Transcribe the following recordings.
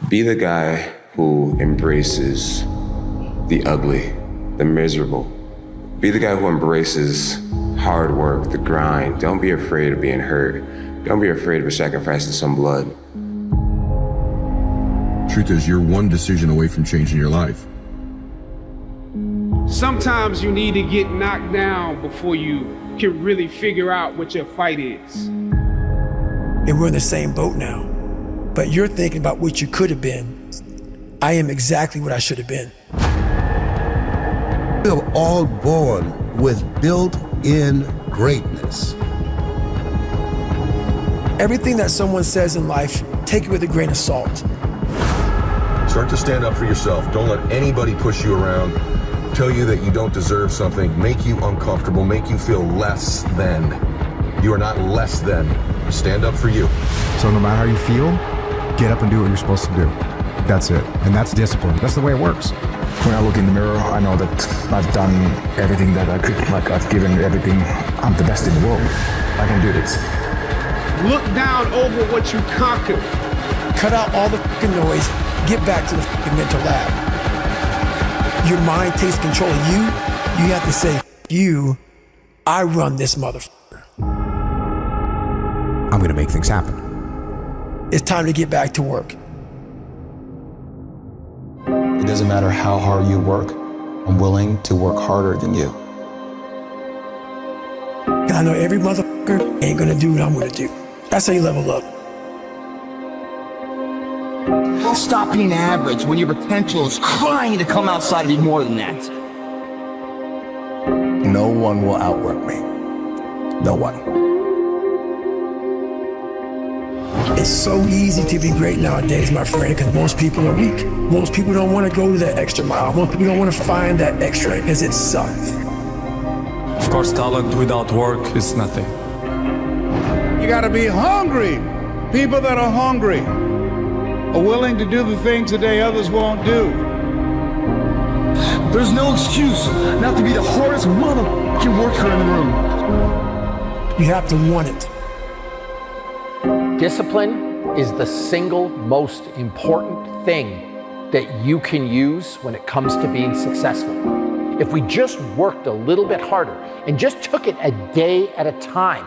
Be the guy who embraces the ugly, the miserable. Be the guy who embraces hard work, the grind. Don't be afraid of being hurt. Don't be afraid of sacrificing some blood. Truth is, you're one decision away from changing your life. Sometimes you need to get knocked down before you can really figure out what your fight is. And we're in the same boat now. But you're thinking about what you could have been. I am exactly what I should have been. We're all born with built-in greatness. Everything that someone says in life, take it with a grain of salt. Start to stand up for yourself. Don't let anybody push you around, tell you that you don't deserve something, make you uncomfortable, make you feel less than. You are not less than. Stand up for you. So no matter how you feel, get up and do what you're supposed to do. That's it. And that's discipline. That's the way it works. When I look in the mirror, I know that I've done everything that I could. Like, I've given everything. I'm the best in the world. I can do this. Look down over what you conquered. Cut out all the fucking noise. Get back to the fucking mental lab. Your mind takes control of you. You have to say, you, I run this motherfucker. I'm going to make things happen. It's time to get back to work. It doesn't matter how hard you work. I'm willing to work harder than you. And I know every motherfucker ain't gonna do what I'm gonna do. That's how you level up. Stop being average when your potential is crying to come outside and be more than that. No one will outwork me. No one. It's so easy to be great nowadays, my friend, because most people are weak. Most people don't want to go to that extra mile. Most people don't want to find that extra because it sucks. Of course, talent without work is nothing. You got to be hungry. People that are hungry are willing to do the things today others won't do. There's no excuse not to be the hardest motherfucking worker in the room. You have to want it. Discipline is the single most important thing that you can use when it comes to being successful. If we just worked a little bit harder and just took it a day at a time,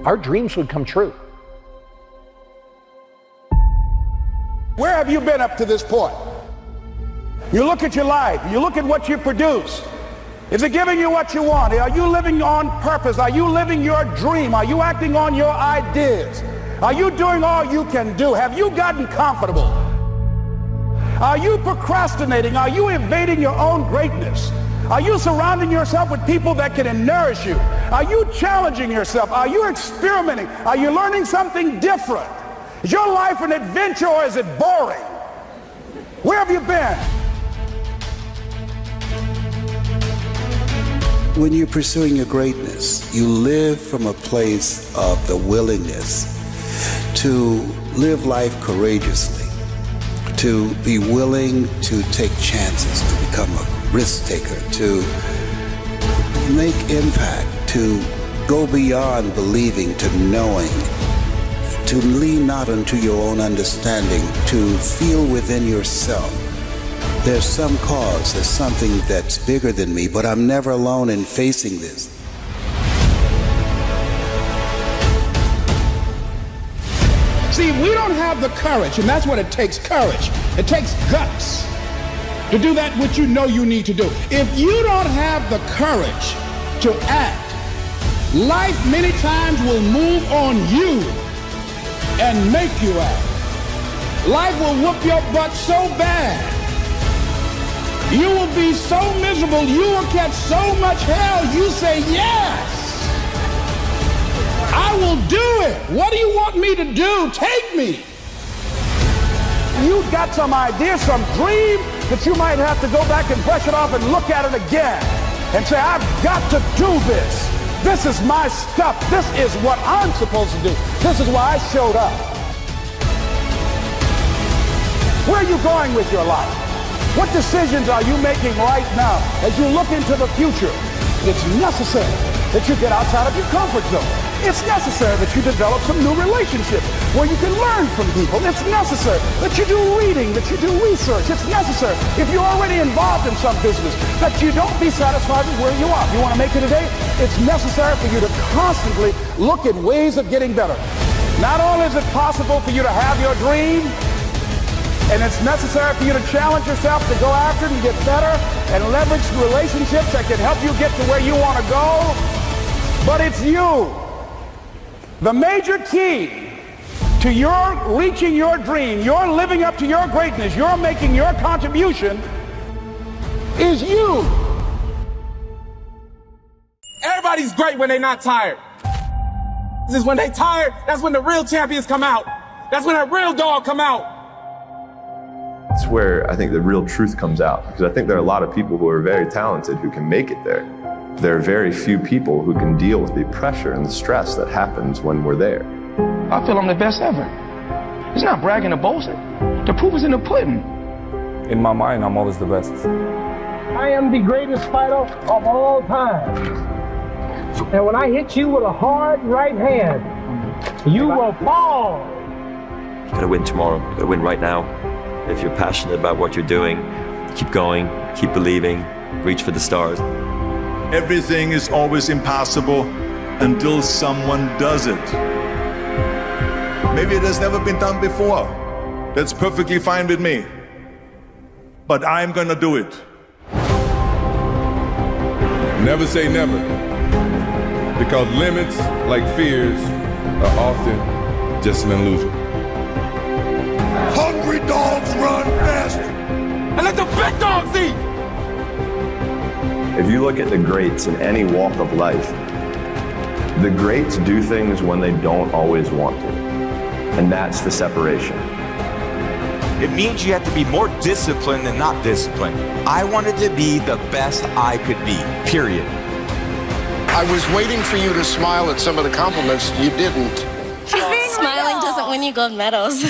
our dreams would come true. Where have you been up to this point? You look at your life, you look at what you produce. Is it giving you what you want? Are you living on purpose? Are you living your dream? Are you acting on your ideas? Are you doing all you can do? Have you gotten comfortable? Are you procrastinating? Are you evading your own greatness? Are you surrounding yourself with people that can nourish you? Are you challenging yourself? Are you experimenting? Are you learning something different? Is your life an adventure or is it boring? Where have you been? When you're pursuing your greatness, you live from a place of the willingness to live life courageously, to be willing to take chances, to become a risk taker, to make impact, to go beyond believing to knowing, to lean not unto your own understanding, to feel within yourself. There's some cause, there's something that's bigger than me, but I'm never alone in facing this. See, we don't have the courage, and that's what it takes, courage. It takes guts to do that which you know you need to do. If you don't have the courage to act, life many times will move on you and make you act. Life will whoop your butt so bad. You will be so miserable, you will catch so much hell, you say, yes, I will do it. What do you want me to do? Take me. You've got some idea, some dream that you might have to go back and brush it off and look at it again and say, I've got to do this. This is my stuff. This is what I'm supposed to do. This is why I showed up. Where are you going with your life? What decisions are you making right now as you look into the future? It's necessary that you get outside of your comfort zone. It's necessary that you develop some new relationships where you can learn from people. It's necessary that you do reading, that you do research. It's necessary, if you're already involved in some business, that you don't be satisfied with where you are. You want to make it today? It's necessary for you to constantly look at ways of getting better. Not only is it possible for you to have your dream, and it's necessary for you to challenge yourself to go after it and get better and leverage relationships that can help you get to where you want to go, but it's you. The major key to your reaching your dream, your living up to your greatness, your making your contribution is you. Everybody's great when they're not tired. This is when they tired, that's when the real champions come out. That's when that real dog come out. It's where I think the real truth comes out, because I think there are a lot of people who are very talented who can make it there. There are very few people who can deal with the pressure and the stress that happens when we're there. I feel I'm the best ever. It's not bragging or boasting. The proof is in the pudding. In my mind, I'm always the best. I am the greatest fighter of all time. And when I hit you with a hard right hand, you will fall. You gotta win tomorrow. You gotta win right now. If you're passionate about what you're doing, keep going, keep believing, reach for the stars. Everything is always impossible until someone does it. Maybe it has never been done before. That's perfectly fine with me. But I'm gonna do it. Never say never, because limits, like fears, are often just an illusion. Hungry dogs run fast. And let the big dogs eat. If you look at the greats in any walk of life, the greats do things when they don't always want to. And that's the separation. It means you have to be more disciplined than not disciplined. I wanted to be the best I could be, period. I was waiting for you to smile at some of the compliments. You didn't. Smiling doesn't win you gold medals.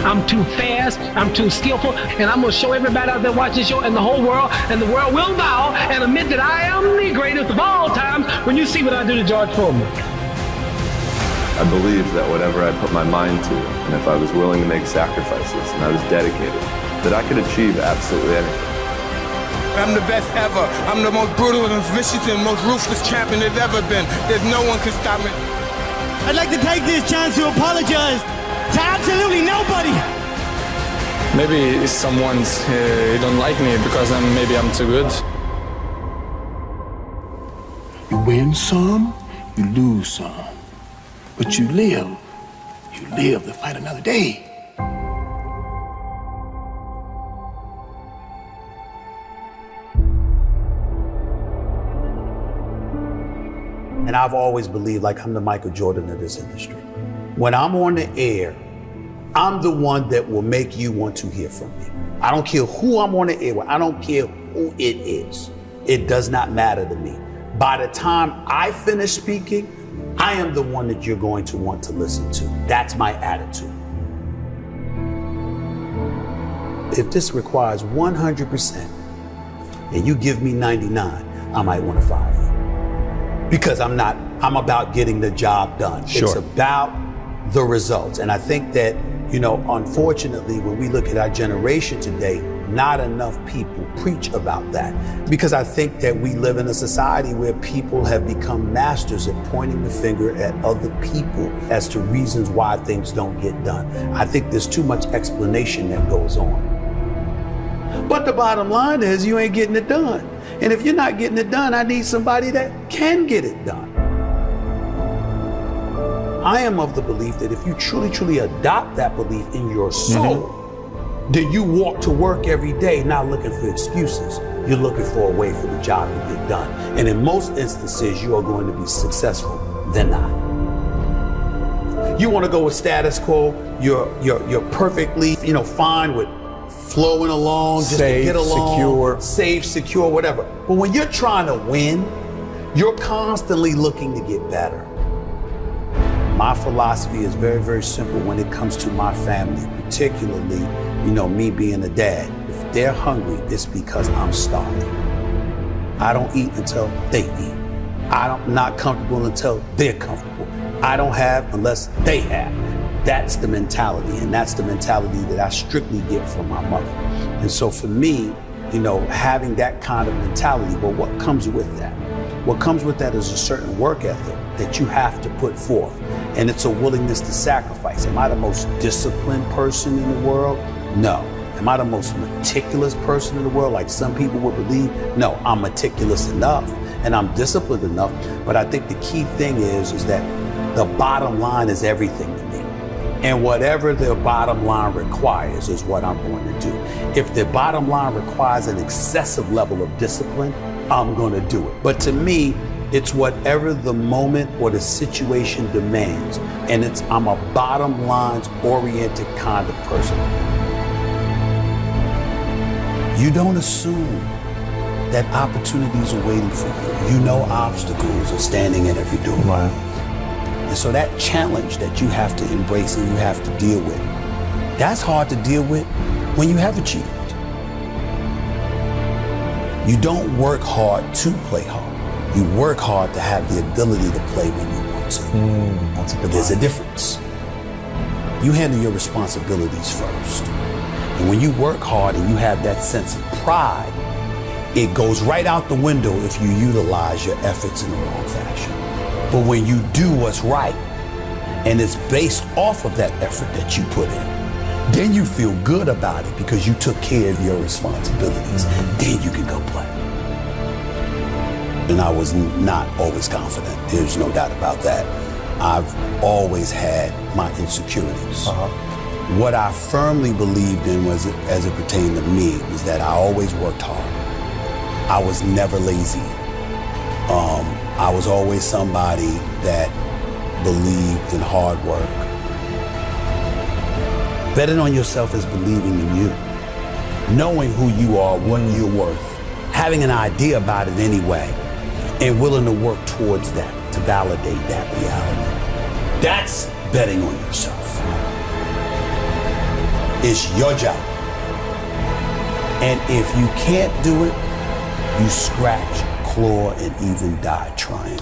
I'm too fast, I'm too skillful, and I'm going to show everybody out there watching this show and the whole world, and the world will bow and admit that I am the greatest of all times when you see what I do to George Foreman. I believe that whatever I put my mind to, and if I was willing to make sacrifices and I was dedicated, that I could achieve absolutely anything. I'm the best ever. I'm the most brutal and vicious and most ruthless champion there's ever been. There's no one can stop me. I'd like to take this chance to apologize to absolutely nobody. Maybe someone's don't like me because maybe I'm too good. You win some, you lose some. But you live to fight another day. And I've always believed like I'm the Michael Jordan of this industry. When I'm on the air, I'm the one that will make you want to hear from me. I don't care who I'm on the air with. I don't care who it is. It does not matter to me. By the time I finish speaking, I am the one that you're going to want to listen to. That's my attitude. If this requires 100% and you give me 99, I might want to fire you. Because I'm about getting the job done. Sure. It's about the results. And I think that, unfortunately, when we look at our generation today, not enough people preach about that. Because I think that we live in a society where people have become masters at pointing the finger at other people as to reasons why things don't get done. I think there's too much explanation that goes on. But the bottom line is you ain't getting it done. And if you're not getting it done, I need somebody that can get it done. I am of the belief that if you truly adopt that belief in your soul, then you walk to work every day not looking for excuses. You're looking for a way for the job to get done. And in most instances, you are going to be successful than not. You want to go with status quo, you're perfectly, fine with flowing along, just safe, to get along, secure. safe, secure, whatever. But when you're trying to win, you're constantly looking to get better. My philosophy is very, very simple when it comes to my family, particularly, me being a dad. If they're hungry, it's because I'm starving. I don't eat until they eat. I'm not comfortable until they're comfortable. I don't have unless they have. That's the mentality, and that's the mentality that I strictly get from my mother. And so for me, you know, having that kind of mentality, but what comes with that? What comes with that is a certain work ethic that you have to put forth, and it's a willingness to sacrifice. Am I the most disciplined person in the world? No. Am I the most meticulous person in the world, like some people would believe? No, I'm meticulous enough, and I'm disciplined enough, but I think the key thing is that the bottom line is everything to me. And whatever the bottom line requires is what I'm going to do. If the bottom line requires an excessive level of discipline, I'm going to do it. But to me, it's whatever the moment or the situation demands. And I'm a bottom lines oriented kind of person. You don't assume that opportunities are waiting for you. You know obstacles are standing at every door. Right. And so that challenge that you have to embrace and you have to deal with, that's hard to deal with when you have achieved. You don't work hard to play hard. You work hard to have the ability to play when you want to. That's a good But there's line. a difference. You handle your responsibilities first. And when you work hard and you have that sense of pride, it goes right out the window if you utilize your efforts in the wrong fashion. But when you do what's right, and it's based off of that effort that you put in, then you feel good about it because you took care of your responsibilities. Then you can go play. And I was not always confident. There's no doubt about that. I've always had my insecurities. What I firmly believed in was, as it pertained to me, was that I always worked hard. I was never lazy. I was always somebody that believed in hard work. Betting on yourself is believing in you. Knowing who you are, what you're worth, having an idea about it anyway, and willing to work towards that, to validate that reality. That's betting on yourself. It's your job. And if you can't do it, you scratch, claw, and even die trying.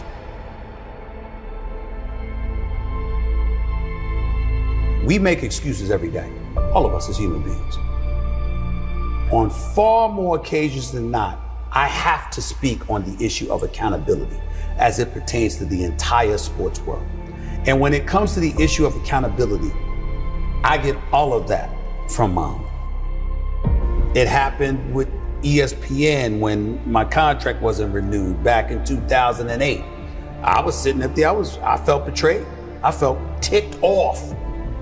We make excuses every day, all of us as human beings. On far more occasions than not, I have to speak on the issue of accountability as it pertains to the entire sports world. And when it comes to the issue of accountability, I get all of that from Mom. It happened with ESPN when my contract wasn't renewed back in 2008. I was sitting up there, I felt betrayed. I felt ticked off.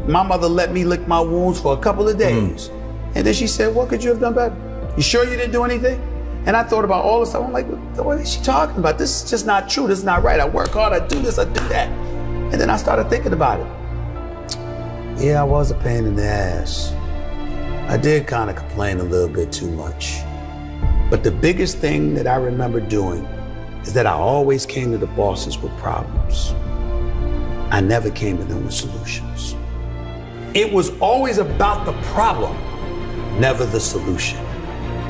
My mother let me lick my wounds for a couple of days. And then she said, what could you have done better? You sure you didn't do anything? And I thought about all this stuff. I'm like, what is she talking about? This is just not true. This is not right. I work hard, I do this, I do that. And then I started thinking about it. Yeah, I was a pain in the ass. I did kind of complain a little bit too much. But the biggest thing that I remember doing is that I always came to the bosses with problems. I never came to them with solutions. It was always about the problem, never the solution.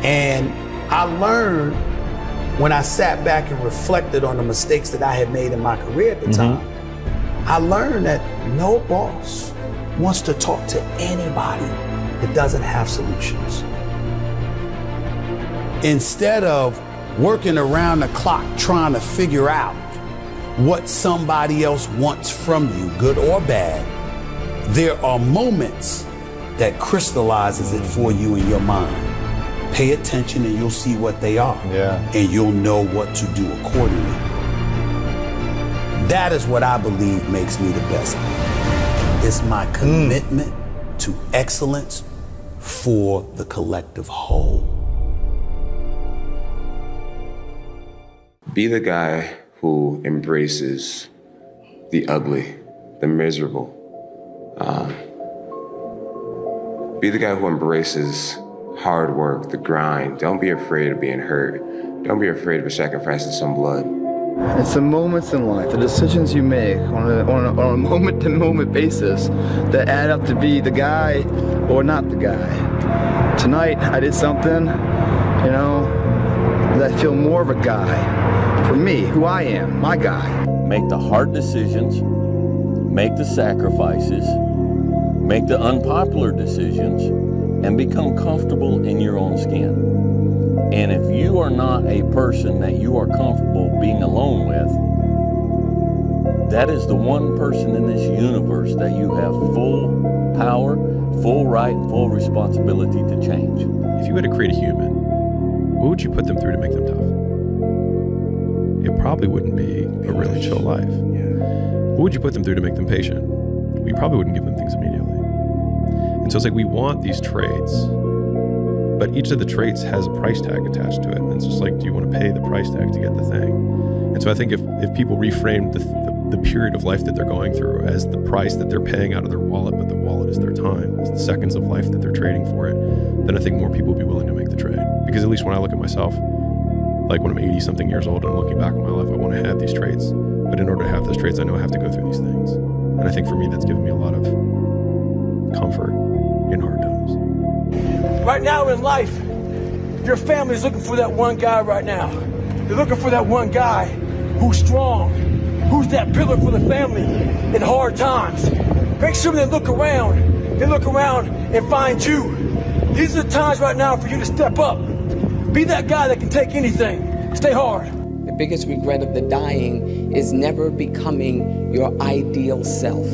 And I learned when I sat back and reflected on the mistakes that I had made in my career at the time, I learned that no boss wants to talk to anybody that doesn't have solutions. Instead of working around the clock trying to figure out what somebody else wants from you, good or bad, there are moments that crystallizes it for you in your mind. Pay attention and you'll see what they are. And you'll know what to do accordingly. That is what I believe makes me the best. It's my commitment to excellence for the collective whole. Be the guy who embraces the ugly, the miserable. Be the guy who embraces hard work, the grind. Don't be afraid of being hurt. Don't be afraid of sacrificing some blood. It's the moments in life, the decisions you make on a moment-to-moment basis that add up to be the guy or not the guy. Tonight, I did something, that I feel more of a guy. for me, who I am, my guy. Make the hard decisions, make the sacrifices, make the unpopular decisions, and become comfortable in your own skin. And if you are not a person that you are comfortable being alone with, that is the one person in this universe that you have full power, full right, and full responsibility to change. If you had to create a human, what would you put them through to make them tough? It probably wouldn't be a really chill life. What would you put them through to make them patient? We probably wouldn't give them things immediately. And so it's like we want these traits, but each of the traits has a price tag attached to it. And it's just like, do you want to pay the price tag to get the thing? And so I think if people reframed the period of life that they're going through as the price that they're paying out of their wallet, but the wallet is their time, is the seconds of life that they're trading for it, then I think more people will be willing to make the trade. Because at least when I look at myself, like when I'm 80 something years old and I'm looking back on my life, I want to have these traits. But in order to have those traits, I know I have to go through these things. And I think for me, that's given me a lot of comfort in hard times. Right now in life, your family's looking for that one guy right now. They're looking for that one guy who's strong, who's that pillar for the family in hard times. Make sure they look around and find you. These are the times right now for you to step up. Be that guy that can take anything. Stay hard. The biggest regret of the dying is never becoming your ideal self.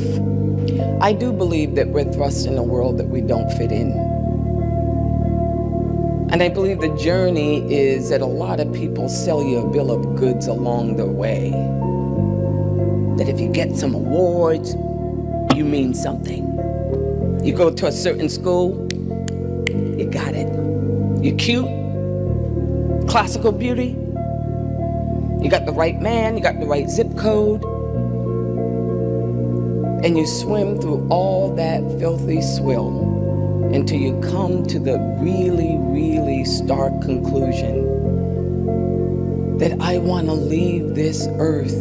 I do believe that we're thrust in a world that we don't fit in. And I believe the journey is that a lot of people sell you a bill of goods along the way. That if you get some awards, you mean something. You go to a certain school, you got it. You're cute, classical beauty, you got the right man, you got the right zip code, and you swim through all that filthy swill until you come to the really, really stark conclusion that I want to leave this earth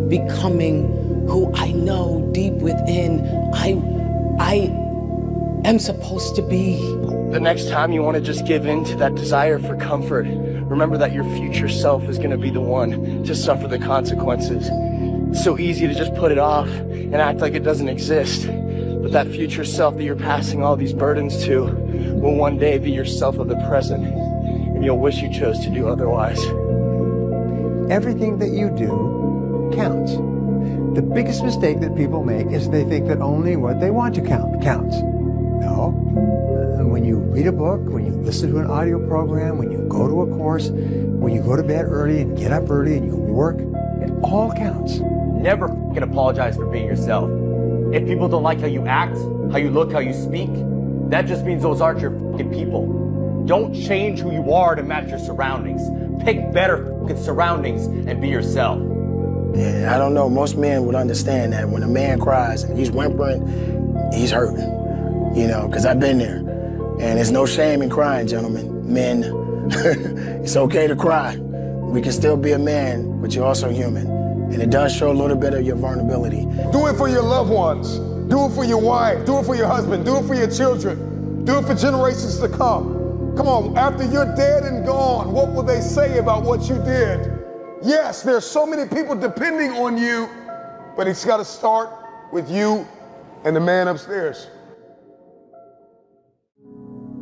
becoming who I know deep within I am supposed to be. The next time you want to just give in to that desire for comfort, remember that your future self is going to be the one to suffer the consequences. It's so easy to just put it off and act like it doesn't exist. But that future self that you're passing all these burdens to will one day be yourself of the present, and you'll wish you chose to do otherwise. Everything that you do counts. The biggest mistake that people make is they think that only what they want to count counts. No. When you read a book, when you listen to an audio program, when you go to a course, when you go to bed early and get up early and you work, it all counts. Never f***ing apologize for being yourself. If people don't like how you act, how you look, how you speak, that just means those aren't your f***ing people. Don't change who you are to match your surroundings. Pick better f***ing surroundings and be yourself. Yeah, I don't know. Most men would understand that when a man cries and he's whimpering, he's hurting. You know, because I've been there. And there's no shame in crying, gentlemen. Men, it's okay to cry. We can still be a man, but you're also human. And it does show a little bit of your vulnerability. Do it for your loved ones. Do it for your wife. Do it for your husband. Do it for your children. Do it for generations to come. Come on, after you're dead and gone, what will they say about what you did? Yes, there's so many people depending on you, but it's got to start with you and the man upstairs.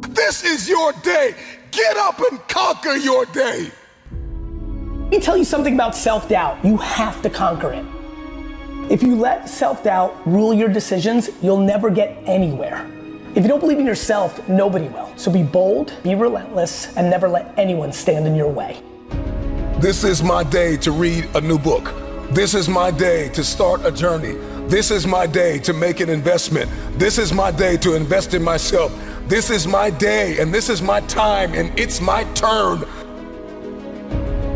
This is your day. Get up and conquer your day. Let me tell you something about self-doubt. You have to conquer it. If you let self-doubt rule your decisions, you'll never get anywhere. If you don't believe in yourself, nobody will. So be bold, be relentless, and never let anyone stand in your way. This is my day to read a new book. This is my day to start a journey. This is my day to make an investment. This is my day to invest in myself. This is my day, and this is my time, and it's my turn.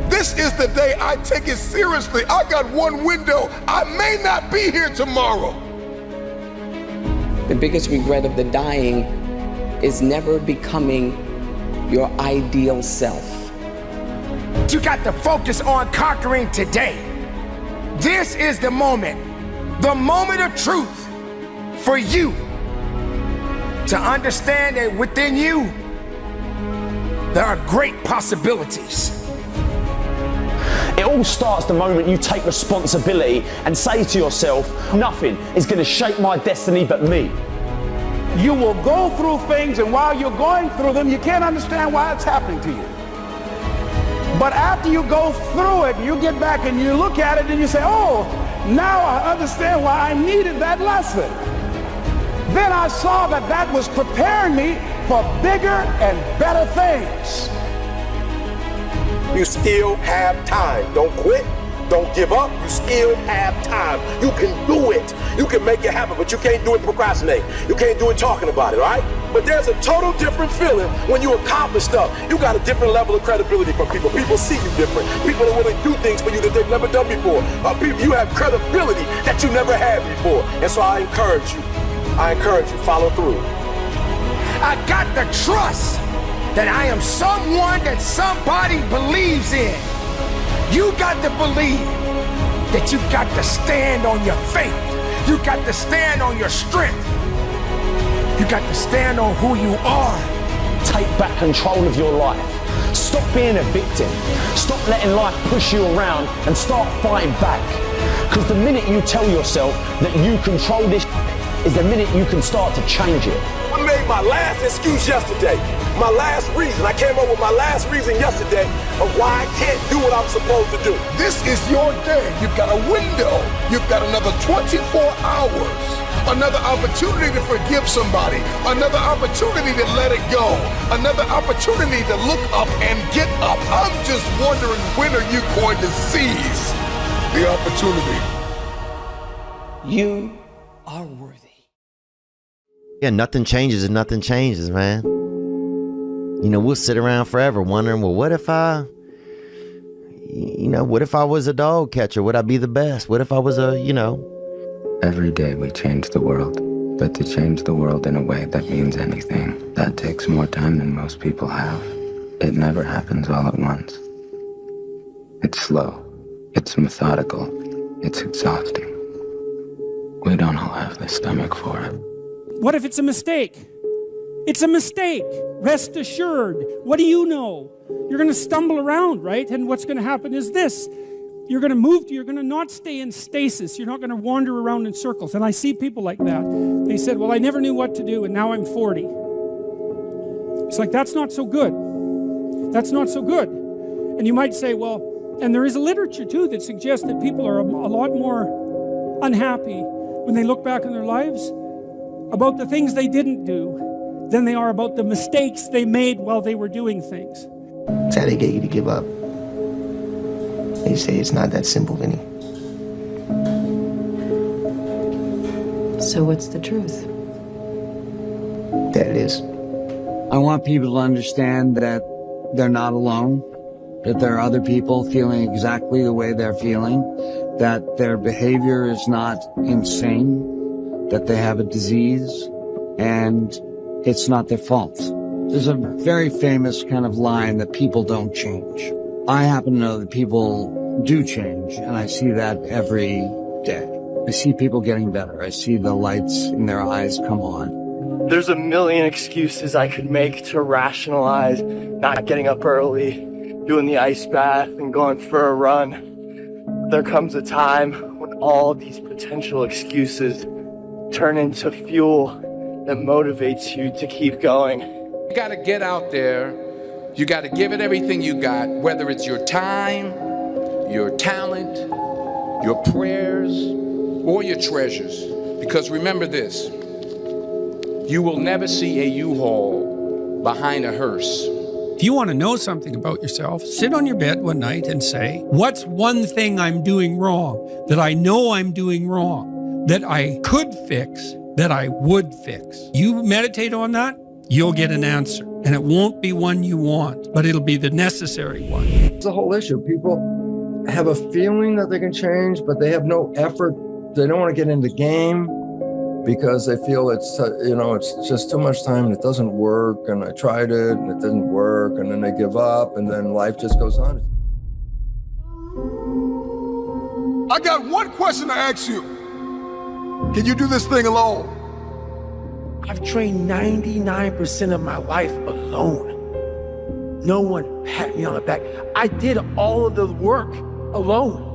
This is the day I take it seriously. I got one window. I may not be here tomorrow. The biggest regret of the dying is never becoming your ideal self. You got to focus on conquering today. This is the moment of truth for you to understand that within you, there are great possibilities. It all starts the moment you take responsibility and say to yourself, nothing is going to shape my destiny but me. You will go through things, and while you're going through them, you can't understand why it's happening to you. But after you go through it, you get back and you look at it and you say, oh, now I understand why I needed that lesson. Then I saw that that was preparing me for bigger and better things. You still have time. Don't quit. Don't give up. You still have time. You can do it. You can make it happen, but you can't do it procrastinating. You can't do it talking about it, all right? But there's a total different feeling when you accomplish stuff. You got a different level of credibility from people. People see you different. People are willing to do things for you that they've never done before. People, you have credibility that you never had before. And so I encourage you, follow through. I got the trust that I am someone that somebody believes in. You got to believe that you got to stand on your faith. You got to stand on your strength. You got to stand on who you are. Take back control of your life. Stop being a victim. Stop letting life push you around and start fighting back. Because the minute you tell yourself that you control this is the minute you can start to change it. I made my last excuse yesterday. My last reason. I came up with my last reason yesterday of why I can't do what I'm supposed to do. This is your day. You've got a window. You've got another 24 hours. Another opportunity to forgive somebody. Another opportunity to let it go. Another opportunity to look up and get up. I'm just wondering, when are you going to seize the opportunity? You are worthy. Yeah, nothing changes and nothing changes, man. You know, we'll sit around forever wondering, well, what if I was a dog catcher? Would I be the best? What if I was Every day we change the world, but to change the world in a way that means anything, that takes more time than most people have. It never happens all at once. It's slow, it's methodical, it's exhausting. We don't all have the stomach for it. What if it's a mistake? It's a mistake. Rest assured. What do you know? You're going to stumble around, right? And what's going to happen is this. You're going to not stay in stasis. You're not going to wander around in circles. And I see people like that. They said, well, I never knew what to do, and now I'm 40. It's like, that's not so good. That's not so good. And you might say, well, and there is a literature, too, that suggests that people are a lot more unhappy when they look back on their lives about the things they didn't do than they are about the mistakes they made while they were doing things. That's how they get you to give up. They say it's not that simple, Vinny. So what's the truth? That it is. I want people to understand that they're not alone, that there are other people feeling exactly the way they're feeling, that their behavior is not insane, that they have a disease, and it's not their fault. There's a very famous kind of line that people don't change. I happen to know that people do change, and I see that every day. I see people getting better. I see the lights in their eyes come on. There's a million excuses I could make to rationalize not getting up early, doing the ice bath, and going for a run. There comes a time when all these potential excuses turn into fuel that motivates you to keep going. You gotta get out there. You gotta give it everything you got, whether it's your time, your talent, your prayers, or your treasures. Because remember this, you will never see a U-Haul behind a hearse. If you want to know something about yourself, sit on your bed one night and say, what's one thing I'm doing wrong, that I know I'm doing wrong, that I could fix, that I would fix? You meditate on that, you'll get an answer. And it won't be one you want, but it'll be the necessary one. It's a whole issue. People have a feeling that they can change, but they have no effort. They don't want to get into the game because they feel it's just too much time and it doesn't work. And I tried it and it didn't work. And then they give up and then life just goes on. I got one question to ask you. Can you do this thing alone? I've trained 99% of my life alone. No one pat me on the back. I did all of the work alone.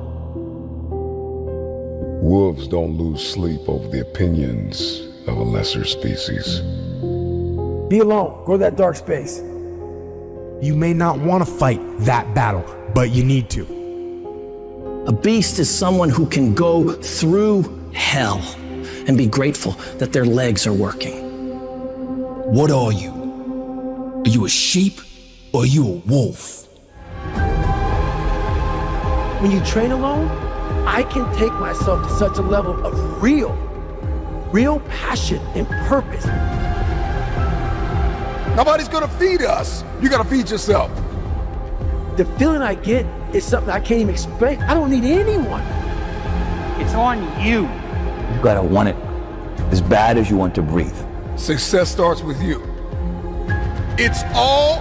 Wolves don't lose sleep over the opinions of a lesser species. Be alone. Go to that dark space. You may not want to fight that battle, but you need to. A beast is someone who can go through hell and be grateful that their legs are working. What are you? Are you a sheep or are you a wolf? When you train alone, I can take myself to such a level of real passion and purpose. Nobody's gonna feed us. You gotta feed yourself. The feeling I get is something I can't even explain. I don't need anyone. It's on you. You gotta want it as bad as you want to breathe. Success starts with you. It's all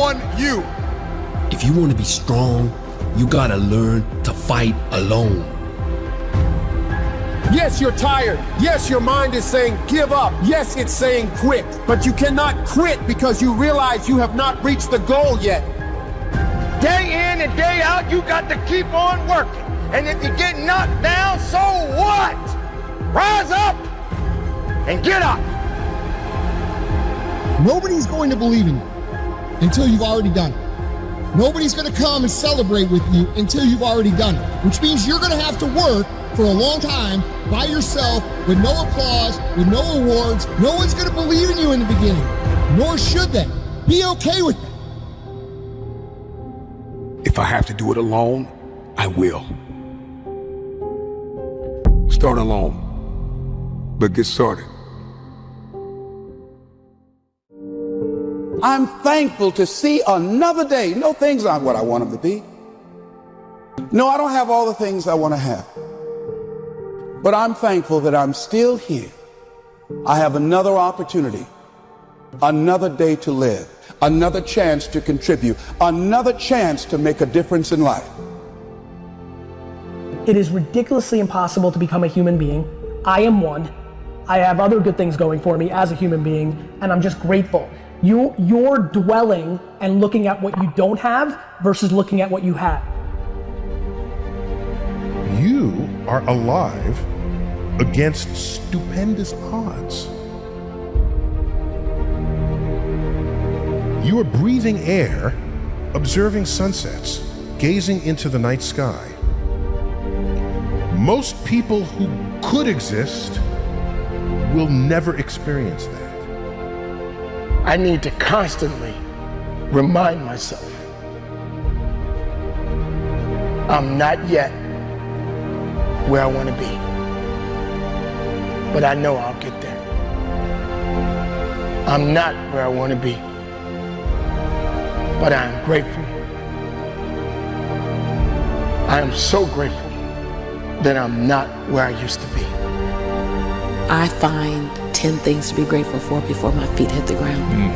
on you. If you want to be strong, you gotta learn to fight alone. Yes, you're tired. Yes, your mind is saying give up. Yes, it's saying quit. But you cannot quit because you realize you have not reached the goal yet. Day in and day out, you got to keep on working. And if you get knocked down, so what? Rise up and get up. Nobody's going to believe in you until you've already done it. Nobody's going to come and celebrate with you until you've already done it, which means you're going to have to work for a long time by yourself with no applause, with no awards. No one's going to believe in you in the beginning, nor should they. Be okay with it. If I have to do it alone, I will. Start alone, but get started. I'm thankful to see another day. No, things aren't what I want them to be. No, I don't have all the things I want to have. But I'm thankful that I'm still here. I have another opportunity, another day to live, another chance to contribute, another chance to make a difference in life. It is ridiculously impossible to become a human being. I am one. I have other good things going for me as a human being, and I'm just grateful. You're dwelling and looking at what you don't have versus looking at what you have. You are alive against stupendous odds. You are breathing air, observing sunsets, gazing into the night sky. Most people who could exist will never experience that. I need to constantly remind myself I'm not yet where I want to be, but I know I'll get there. I'm not where I want to be, but I am grateful. I am so grateful that I'm not where I used to be. I find 10 things to be grateful for before my feet hit the ground.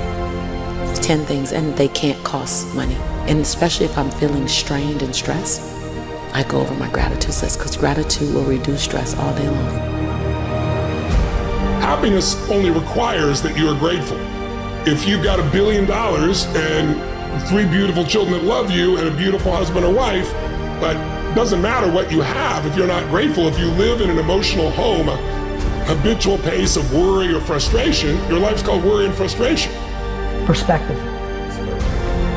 10 things, and they can't cost money. And especially if I'm feeling strained and stressed, I go over my gratitude list, because gratitude will reduce stress all day long. Happiness only requires that you are grateful. If you've got $1 billion and 3 beautiful children that love you and a beautiful husband or wife, but it doesn't matter what you have if you're not grateful. If you live in an emotional home, a habitual pace of worry or frustration, your life's called worry and frustration. Perspective.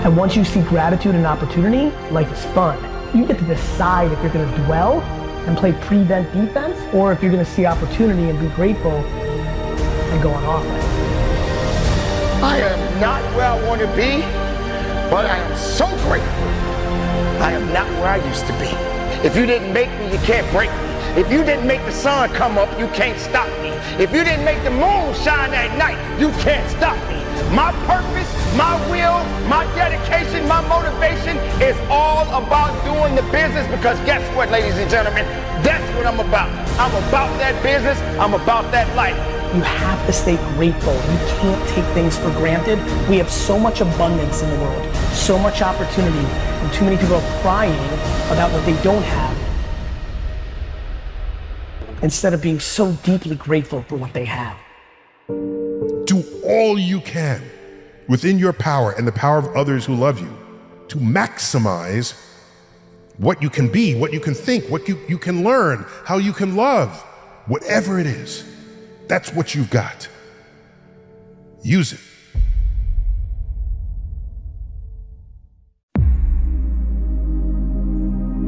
And once you see gratitude and opportunity, life is fun. You get to decide if you're going to dwell and play prevent defense, or if you're going to see opportunity and be grateful and go on offense. I am not where I want to be, but I am so grateful. I am not where I used to be. If you didn't make me, you can't break me. If you didn't make the sun come up, you can't stop me. If you didn't make the moon shine at night, you can't stop me. My purpose, my will, my dedication, my motivation is all about doing the business, because guess what, ladies and gentlemen? That's what I'm about. I'm about that business. I'm about that life. You have to stay grateful. You can't take things for granted. We have so much abundance in the world, so much opportunity, and too many people are crying about what they don't have, instead of being so deeply grateful for what they have. Do all you can within your power and the power of others who love you to maximize what you can be, what you can think, what you can learn, how you can love, whatever it is. That's what you've got. Use it.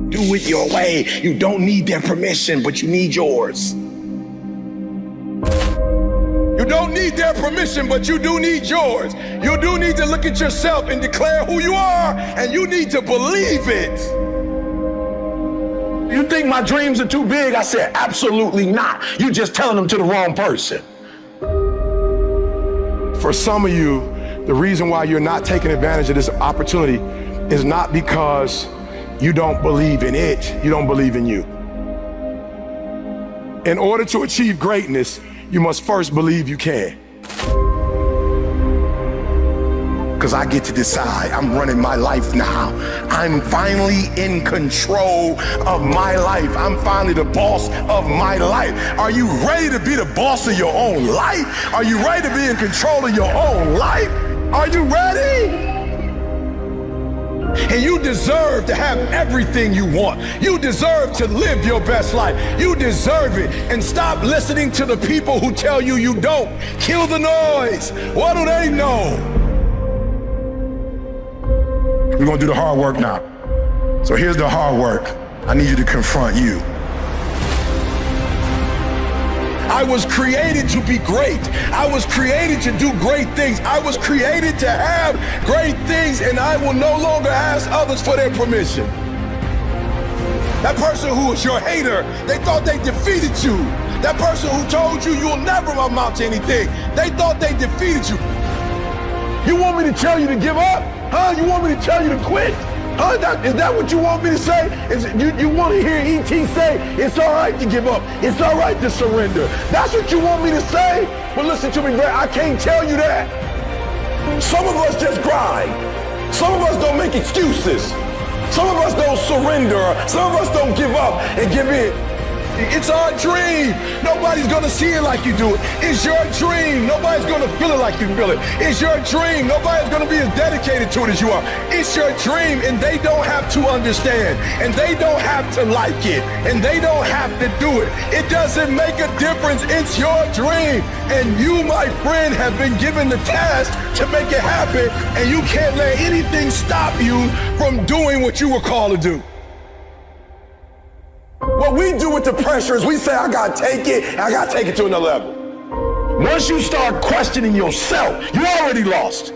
Do it your way. You don't need their permission, but you need yours. You don't need their permission, but you do need yours. You do need to look at yourself and declare who you are, and you need to believe it. You think my dreams are too big? I said, absolutely not. You just telling them to the wrong person. For some of you, the reason why you're not taking advantage of this opportunity is not because you don't believe in it, you don't believe in you. In order to achieve greatness, you must first believe you can. Because I get to decide. I'm running my life now. I'm finally in control of my life. I'm finally the boss of my life. Are you ready to be the boss of your own life? Are you ready to be in control of your own life? Are you ready? And you deserve to have everything you want. You deserve to live your best life. You deserve it. And stop listening to the people who tell you you don't. Kill the noise. What do they know? We're gonna do the hard work now. So here's the hard work. I need you to confront you. I was created to be great. I was created to do great things. I was created to have great things, and I will no longer ask others for their permission. That person who was your hater, they thought they defeated you. That person who told you you'll never amount to anything, they thought they defeated you. You want me to tell you to give up? Huh? You want me to tell you to quit? Huh? Is that what you want me to say? You want to hear E.T. say, it's all right to give up. It's all right to surrender. That's what you want me to say? But listen to me, Greg, I can't tell you that. Some of us just grind. Some of us don't make excuses. Some of us don't surrender. Some of us don't give up and give in. It's our dream. Nobody's gonna see it like you do it. It's your dream. Nobody's gonna feel it like you feel it. It's your dream. Nobody's gonna be as dedicated to it as you are. It's your dream, and they don't have to understand, and they don't have to like it, and they don't have to do it. It doesn't make a difference. It's your dream, and you, my friend, have been given the task to make it happen, and you can't let anything stop you from doing what you were called to do. What we do with the pressure is we say, I gotta take it, and I gotta take it to another level. Once you start questioning yourself, you already lost.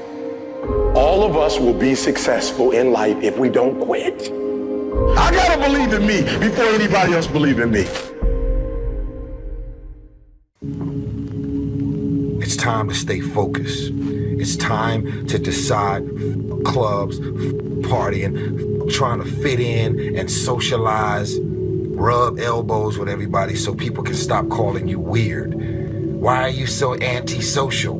All of us will be successful in life if we don't quit. I gotta believe in me before anybody else believes in me. It's time to stay focused. It's time to decide clubs, partying, trying to fit in and socialize, rub elbows with everybody so people can stop calling you weird. Why are you so antisocial?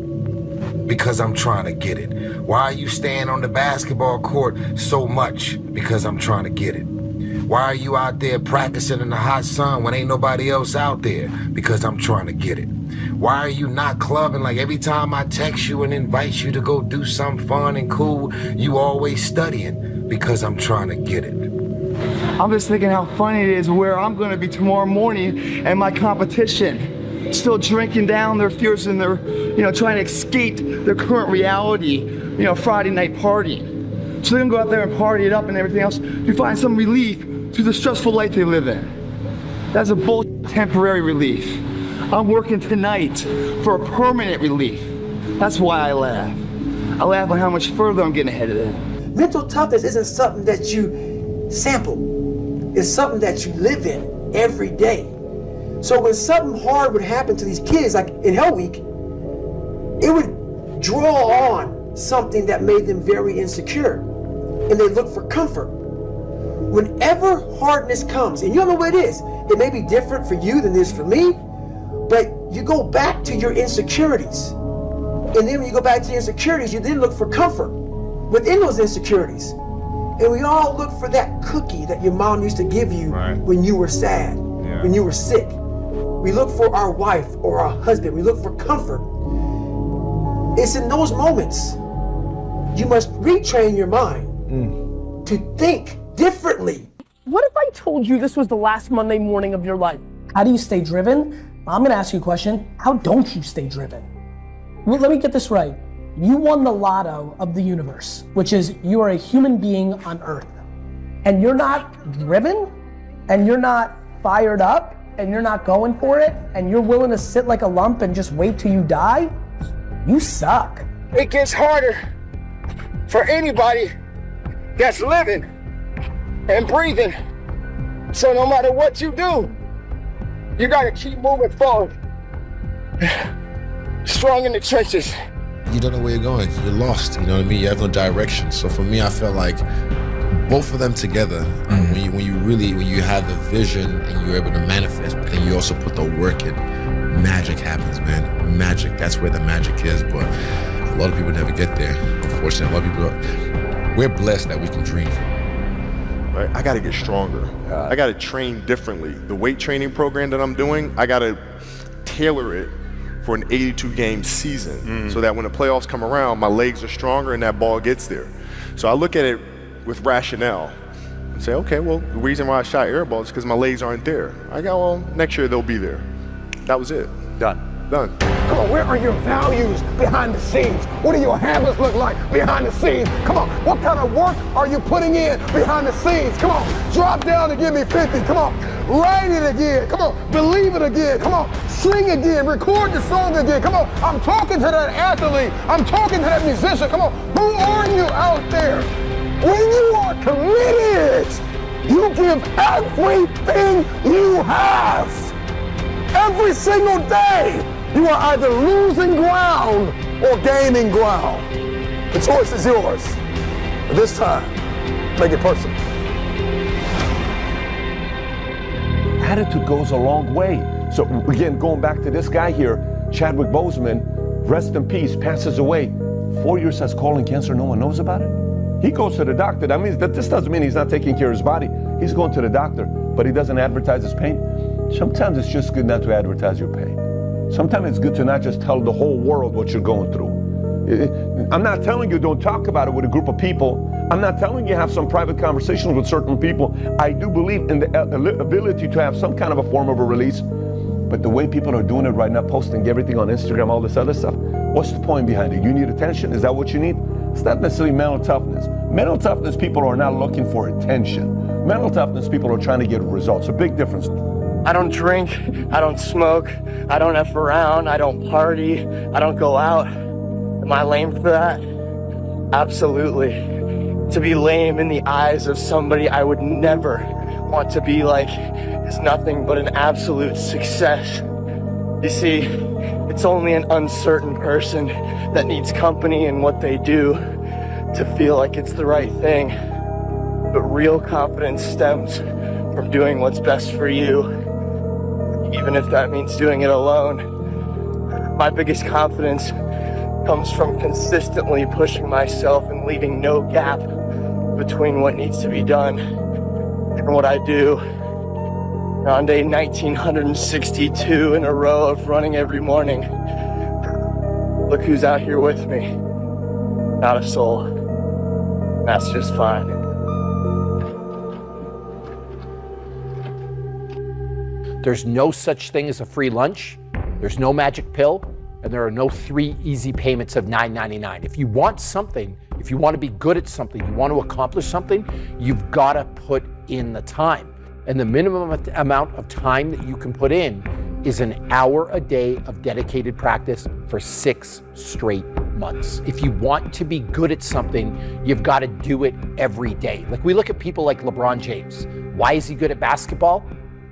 Because I'm trying to get it. Why are you staying on the basketball court so much? Because I'm trying to get it. Why are you out there practicing in the hot sun when ain't nobody else out there? Because I'm trying to get it. Why are you not clubbing like every time I text you and invite you to go do something fun and cool, you always studying? Because I'm trying to get it. I'm just thinking how funny it is where I'm going to be tomorrow morning and my competition, still drinking down their fears and they're, trying to escape their current reality, Friday night partying. So they're going to go out there and party it up and everything else to find some relief to the stressful life they live in. That's a bullshit temporary relief. I'm working tonight for a permanent relief. That's why I laugh. I laugh at how much further I'm getting ahead of them. Mental toughness isn't something that you sample. It's something that you live in every day. So when something hard would happen to these kids, like in Hell Week, it would draw on something that made them very insecure. And they look for comfort. Whenever hardness comes, and you don't know what it is, it may be different for you than it is for me, but you go back to your insecurities. And then when you go back to your insecurities, you then look for comfort within those insecurities. And we all look for that cookie that your mom used to give you when you were sad, when you were sick. We look for our wife or our husband. We look for comfort. It's in those moments you must retrain your mind to think differently. What if I told you this was the last Monday morning of your life? How do you stay driven? I'm gonna ask you a question. How don't you stay driven? Well, let me get this right. You won the lotto of the universe, which is you are a human being on Earth. And you're not driven, and you're not fired up, and you're not going for it, and you're willing to sit like a lump and just wait till you die, you suck. It gets harder for anybody that's living and breathing. So no matter what you do, you gotta keep moving forward. Strong in the trenches. You don't know where you're going. You're lost. You know what I mean? You have no direction. So for me, I felt like both of them together, when you have the vision and you're able to manifest, but then you also put the work in, magic happens, man. Magic. That's where the magic is. But a lot of people never get there. Unfortunately, a lot of people, we're blessed that we can dream. Right? I got to get stronger. I got to train differently. The weight training program that I'm doing, I got to tailor it for an 82-game season so that when the playoffs come around, my legs are stronger and that ball gets there. So I look at it with rationale and say, okay, well, the reason why I shot air balls is because my legs aren't there. I go, well, next year they'll be there. That was it. Done. Done. Come on, where are your values behind the scenes? What do your habits look like behind the scenes? Come on, what kind of work are you putting in behind the scenes? Come on, drop down and give me 50. Come on, write it again. Come on, believe it again. Come on, sing again, record the song again. Come on, I'm talking to that athlete. I'm talking to that musician. Come on, who are you out there? When you are committed, you give everything you have. Every single day, you are either losing ground or gaining ground. The choice is yours. But this time, make it personal. Attitude goes a long way. So again, going back to this guy here, Chadwick Boseman, rest in peace, passes away. 4 years has colon cancer, no one knows about it. He goes to the doctor. That means that this doesn't mean he's not taking care of his body. He's going to the doctor, but he doesn't advertise his pain. Sometimes it's just good not to advertise your pain. Sometimes it's good to not just tell the whole world what you're going through. I'm not telling you don't talk about it with a group of people. I'm not telling you have some private conversations with certain people. I do believe in the ability to have some kind of a form of a release. But the way people are doing it right now, posting everything on Instagram, all this other stuff, what's the point behind it? You need attention? Is that what you need? It's not necessarily mental toughness. Mental toughness people are not looking for attention. Mental toughness people are trying to get results. A big difference. I don't drink, I don't smoke, I don't F around, I don't party, I don't go out. Am I lame for that? Absolutely. To be lame in the eyes of somebody I would never want to be like is nothing but an absolute success. You see, it's only an uncertain person that needs company in what they do to feel like it's the right thing. But real confidence stems from doing what's best for you, even if that means doing it alone. My biggest confidence comes from consistently pushing myself and leaving no gap between what needs to be done and what I do. On day 1962 in a row of running every morning, look who's out here with me. Not a soul. That's just fine. There's no such thing as a free lunch. There's no magic pill. And there are no 3 easy payments of $9.99. If you want something, if you want to be good at something, you want to accomplish something, you've got to put in the time. And the minimum amount of time that you can put in is an hour a day of dedicated practice for 6 straight months. If you want to be good at something, you've got to do it every day. Like we look at people like LeBron James. Why is he good at basketball?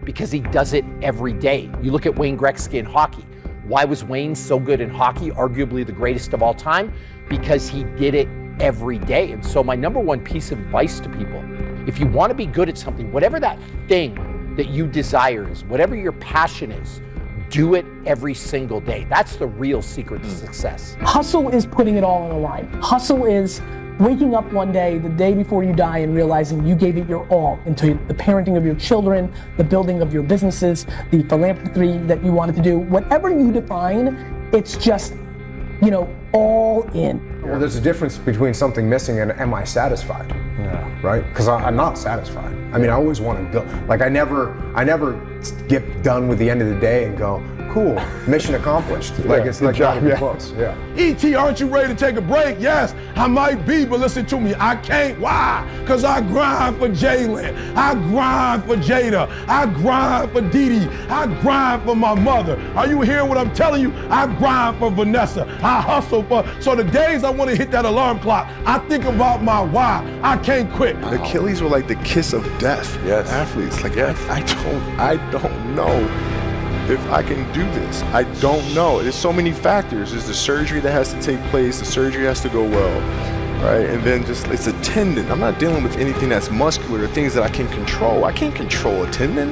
Because he does it every day. You look at Wayne Gretzky in hockey. Why was Wayne so good in hockey, arguably the greatest of all time? Because he did it every day. And so my number one piece of advice to people, if you want to be good at something, whatever that thing that you desire is, whatever your passion is, do it every single day. That's the real secret to success. Hustle is putting it all on the line. Hustle is waking up one day, the day before you die, and realizing you gave it your all into the parenting of your children, the building of your businesses, the philanthropy that you wanted to do. Whatever you define, it's just, all in. Well, there's a difference between something missing and am I satisfied? Yeah. Right? Because I'm not satisfied. I mean, I always want to build. Like I never get done with the end of the day and go, cool, mission accomplished. Like it's like not even close. Yeah. E.T., aren't you ready to take a break? Yes, I might be, but listen to me, I can't. Why? Because I grind for Jalen. I grind for Jada. I grind for Dee Dee. I grind for my mother. Are you hearing what I'm telling you? I grind for Vanessa. I hustle for, so the days I want to hit that alarm clock, I think about my why. I can't quit. The Achilles were like the kiss of death. Yes. Athletes, like I don't know if I can do this. I don't know. There's so many factors. There's the surgery that has to take place. The surgery has to go well, right? And then just, it's a tendon. I'm not dealing with anything that's muscular or things that I can control. I can't control a tendon.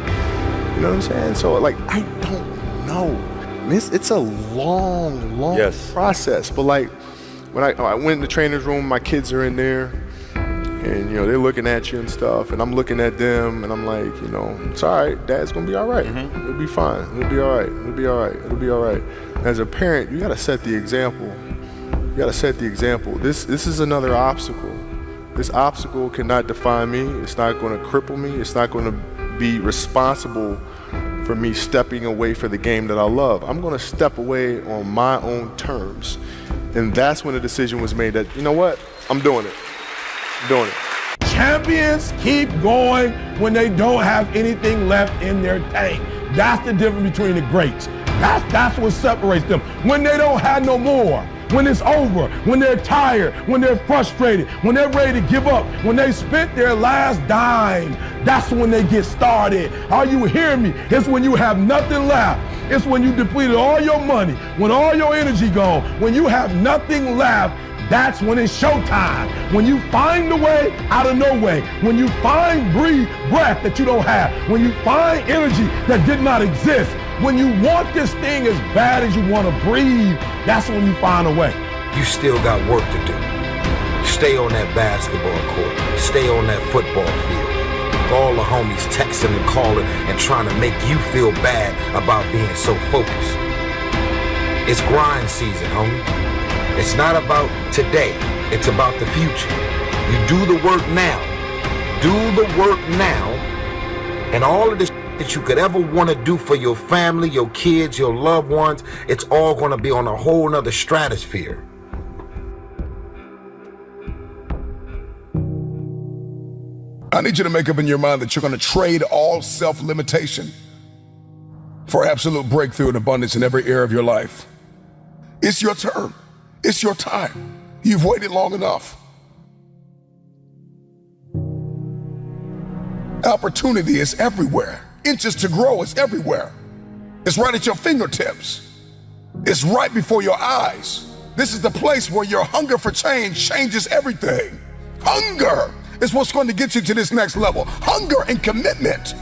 You know what I'm saying? So like, I don't know. I mean, it's a long process. But like, when I went in the trainer's room, my kids are in there, and, you know, they're looking at you and stuff, and I'm looking at them, and I'm like, you know, it's all right. Dad's going to be all right. It'll be fine. It'll be all right. It'll be all right. It'll be all right. As a parent, you got to set the example. You got to set the example. This is another obstacle. This obstacle cannot define me. It's not going to cripple me. It's not going to be responsible for me stepping away for the game that I love. I'm going to step away on my own terms. And that's when the decision was made that, you know what, I'm doing it. Doing it. Champions keep going when they don't have anything left in their tank. That's the difference between the greats. That's what separates them. When they don't have no more, when it's over, when they're tired, when they're frustrated, when they're ready to give up, when they spent their last dime, that's when they get started. Are you hearing me? It's when you have nothing left. It's when you depleted all your money, when all your energy gone, when you have nothing left. That's when it's showtime. When you find a way out of no way. When you find breath that you don't have. When you find energy that did not exist. When you want this thing as bad as you want to breathe, that's when you find a way. You still got work to do. Stay on that basketball court. Stay on that football field. All the homies texting and calling and trying to make you feel bad about being so focused. It's grind season, homie. It's not about today, it's about the future. You do the work now. Do the work now, and all of the that you could ever want to do for your family, your kids, your loved ones, it's all going to be on a whole nother stratosphere. I need you to make up in your mind that you're going to trade all self-limitation for absolute breakthrough and abundance in every area of your life. It's your turn. It's your time. You've waited long enough. Opportunity is everywhere. Inches to grow is everywhere. It's right at your fingertips. It's right before your eyes. This is the place where your hunger for change changes everything. Hunger is what's going to get you to this next level. Hunger and commitment.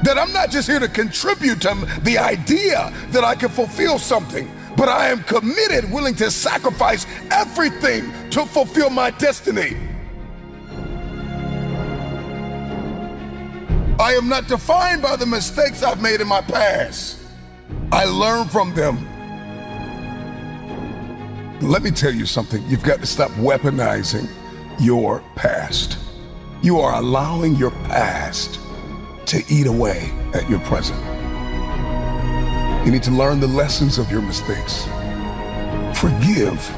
That I'm not just here to contribute to the idea that I can fulfill something, but I am committed, willing to sacrifice everything to fulfill my destiny. I am not defined by the mistakes I've made in my past. I learn from them. Let me tell you something. You've got to stop weaponizing your past. You are allowing your past to eat away at your present. You need to learn the lessons of your mistakes. Forgive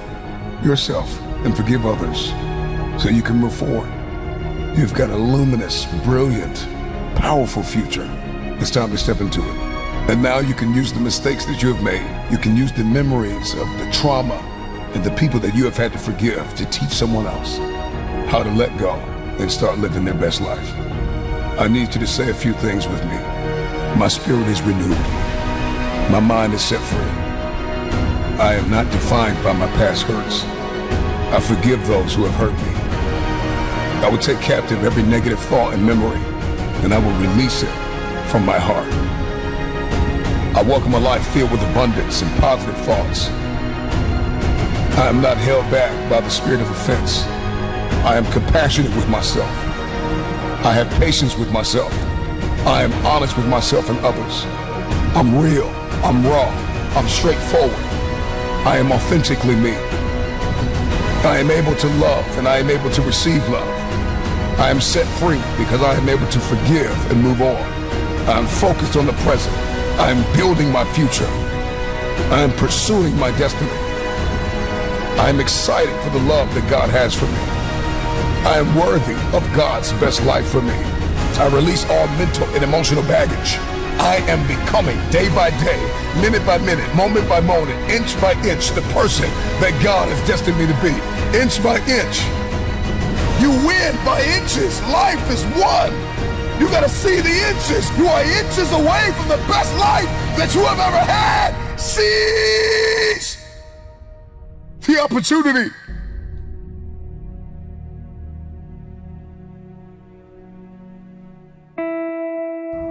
yourself and forgive others so you can move forward. You've got a luminous, brilliant, powerful future. It's time to step into it. And now you can use the mistakes that you have made. You can use the memories of the trauma and the people that you have had to forgive to teach someone else how to let go and start living their best life. I need you to say a few things with me. My spirit is renewed. My mind is set free. I am not defined by my past hurts. I forgive those who have hurt me. I will take captive every negative thought and memory, and I will release it from my heart. I welcome a life filled with abundance and positive thoughts. I am not held back by the spirit of offense. I am compassionate with myself. I have patience with myself. I am honest with myself and others. I'm real. I'm raw. I'm straightforward. I am authentically me. I am able to love and I am able to receive love. I am set free because I am able to forgive and move on. I am focused on the present. I am building my future. I am pursuing my destiny. I am excited for the love that God has for me. I am worthy of God's best life for me. I release all mental and emotional baggage. I am becoming day by day, minute by minute, moment by moment, inch by inch, the person that God has destined me to be. Inch by inch. You win by inches. Life is won. You gotta see the inches. You are inches away from the best life that you have ever had. Seize the opportunity.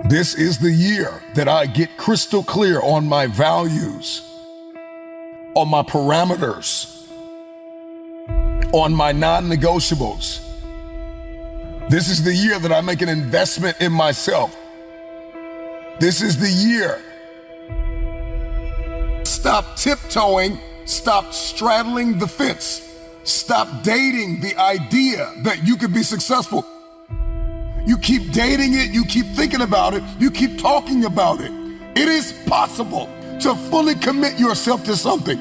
This is the year that I get crystal clear on my values, on my parameters, on my non-negotiables. This is the year that I make an investment in myself. This is the year. Stop tiptoeing, stop straddling the fence, stop dating the idea that you could be successful. You keep dating it, you keep thinking about it, you keep talking about it. It is possible to fully commit yourself to something.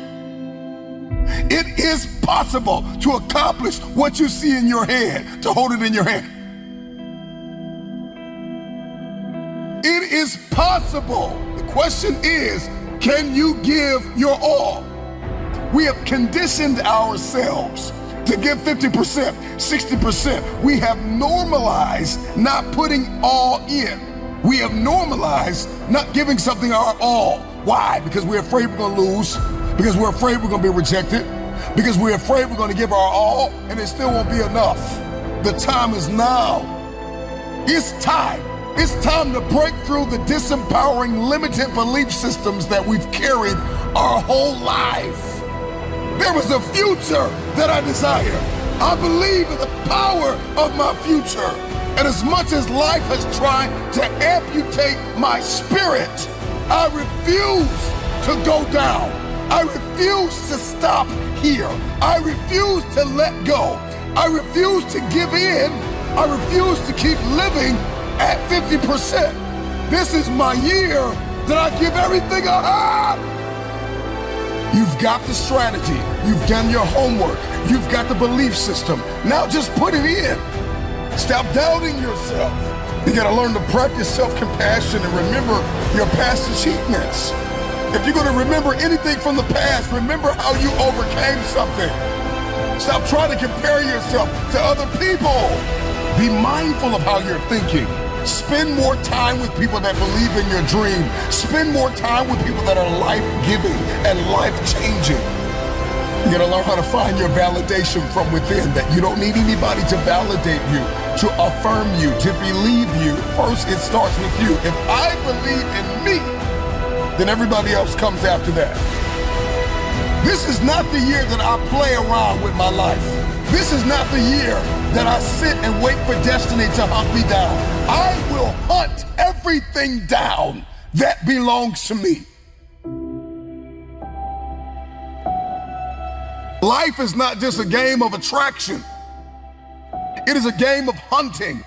It is possible to accomplish what you see in your head, to hold it in your hand. It is possible. The question is, can you give your all? We have conditioned ourselves to give 50%, 60%. We have normalized not putting all in. We have normalized not giving something our all. Why? Because we're afraid we're gonna lose, because we're afraid we're gonna be rejected, because we're afraid we're gonna give our all and it still won't be enough. The time is now. It's time. It's time to break through the disempowering, limited belief systems that we've carried our whole life. There is a future that I desire. I believe in the power of my future. And as much as life has tried to amputate my spirit, I refuse to go down. I refuse to stop here. I refuse to let go. I refuse to give in. I refuse to keep living at 50%. This is my year that I give everything I have. You've got the strategy. You've done your homework. You've got the belief system. Now just put it in. Stop doubting yourself. You gotta learn to practice self-compassion and remember your past achievements. If you're gonna remember anything from the past, remember how you overcame something. Stop trying to compare yourself to other people. Be mindful of how you're thinking. Spend more time with people that believe in your dream. Spend more time with people that are life-giving and life-changing. You gotta learn how to find your validation from within, that you don't need anybody to validate you, to affirm you, to believe you. First, it starts with you. If I believe in me, then everybody else comes after that. This is not the year that I play around with my life. This is not the year that I sit and wait for destiny to hunt me down. I will hunt everything down that belongs to me. Life is not just a game of attraction. It is a game of hunting.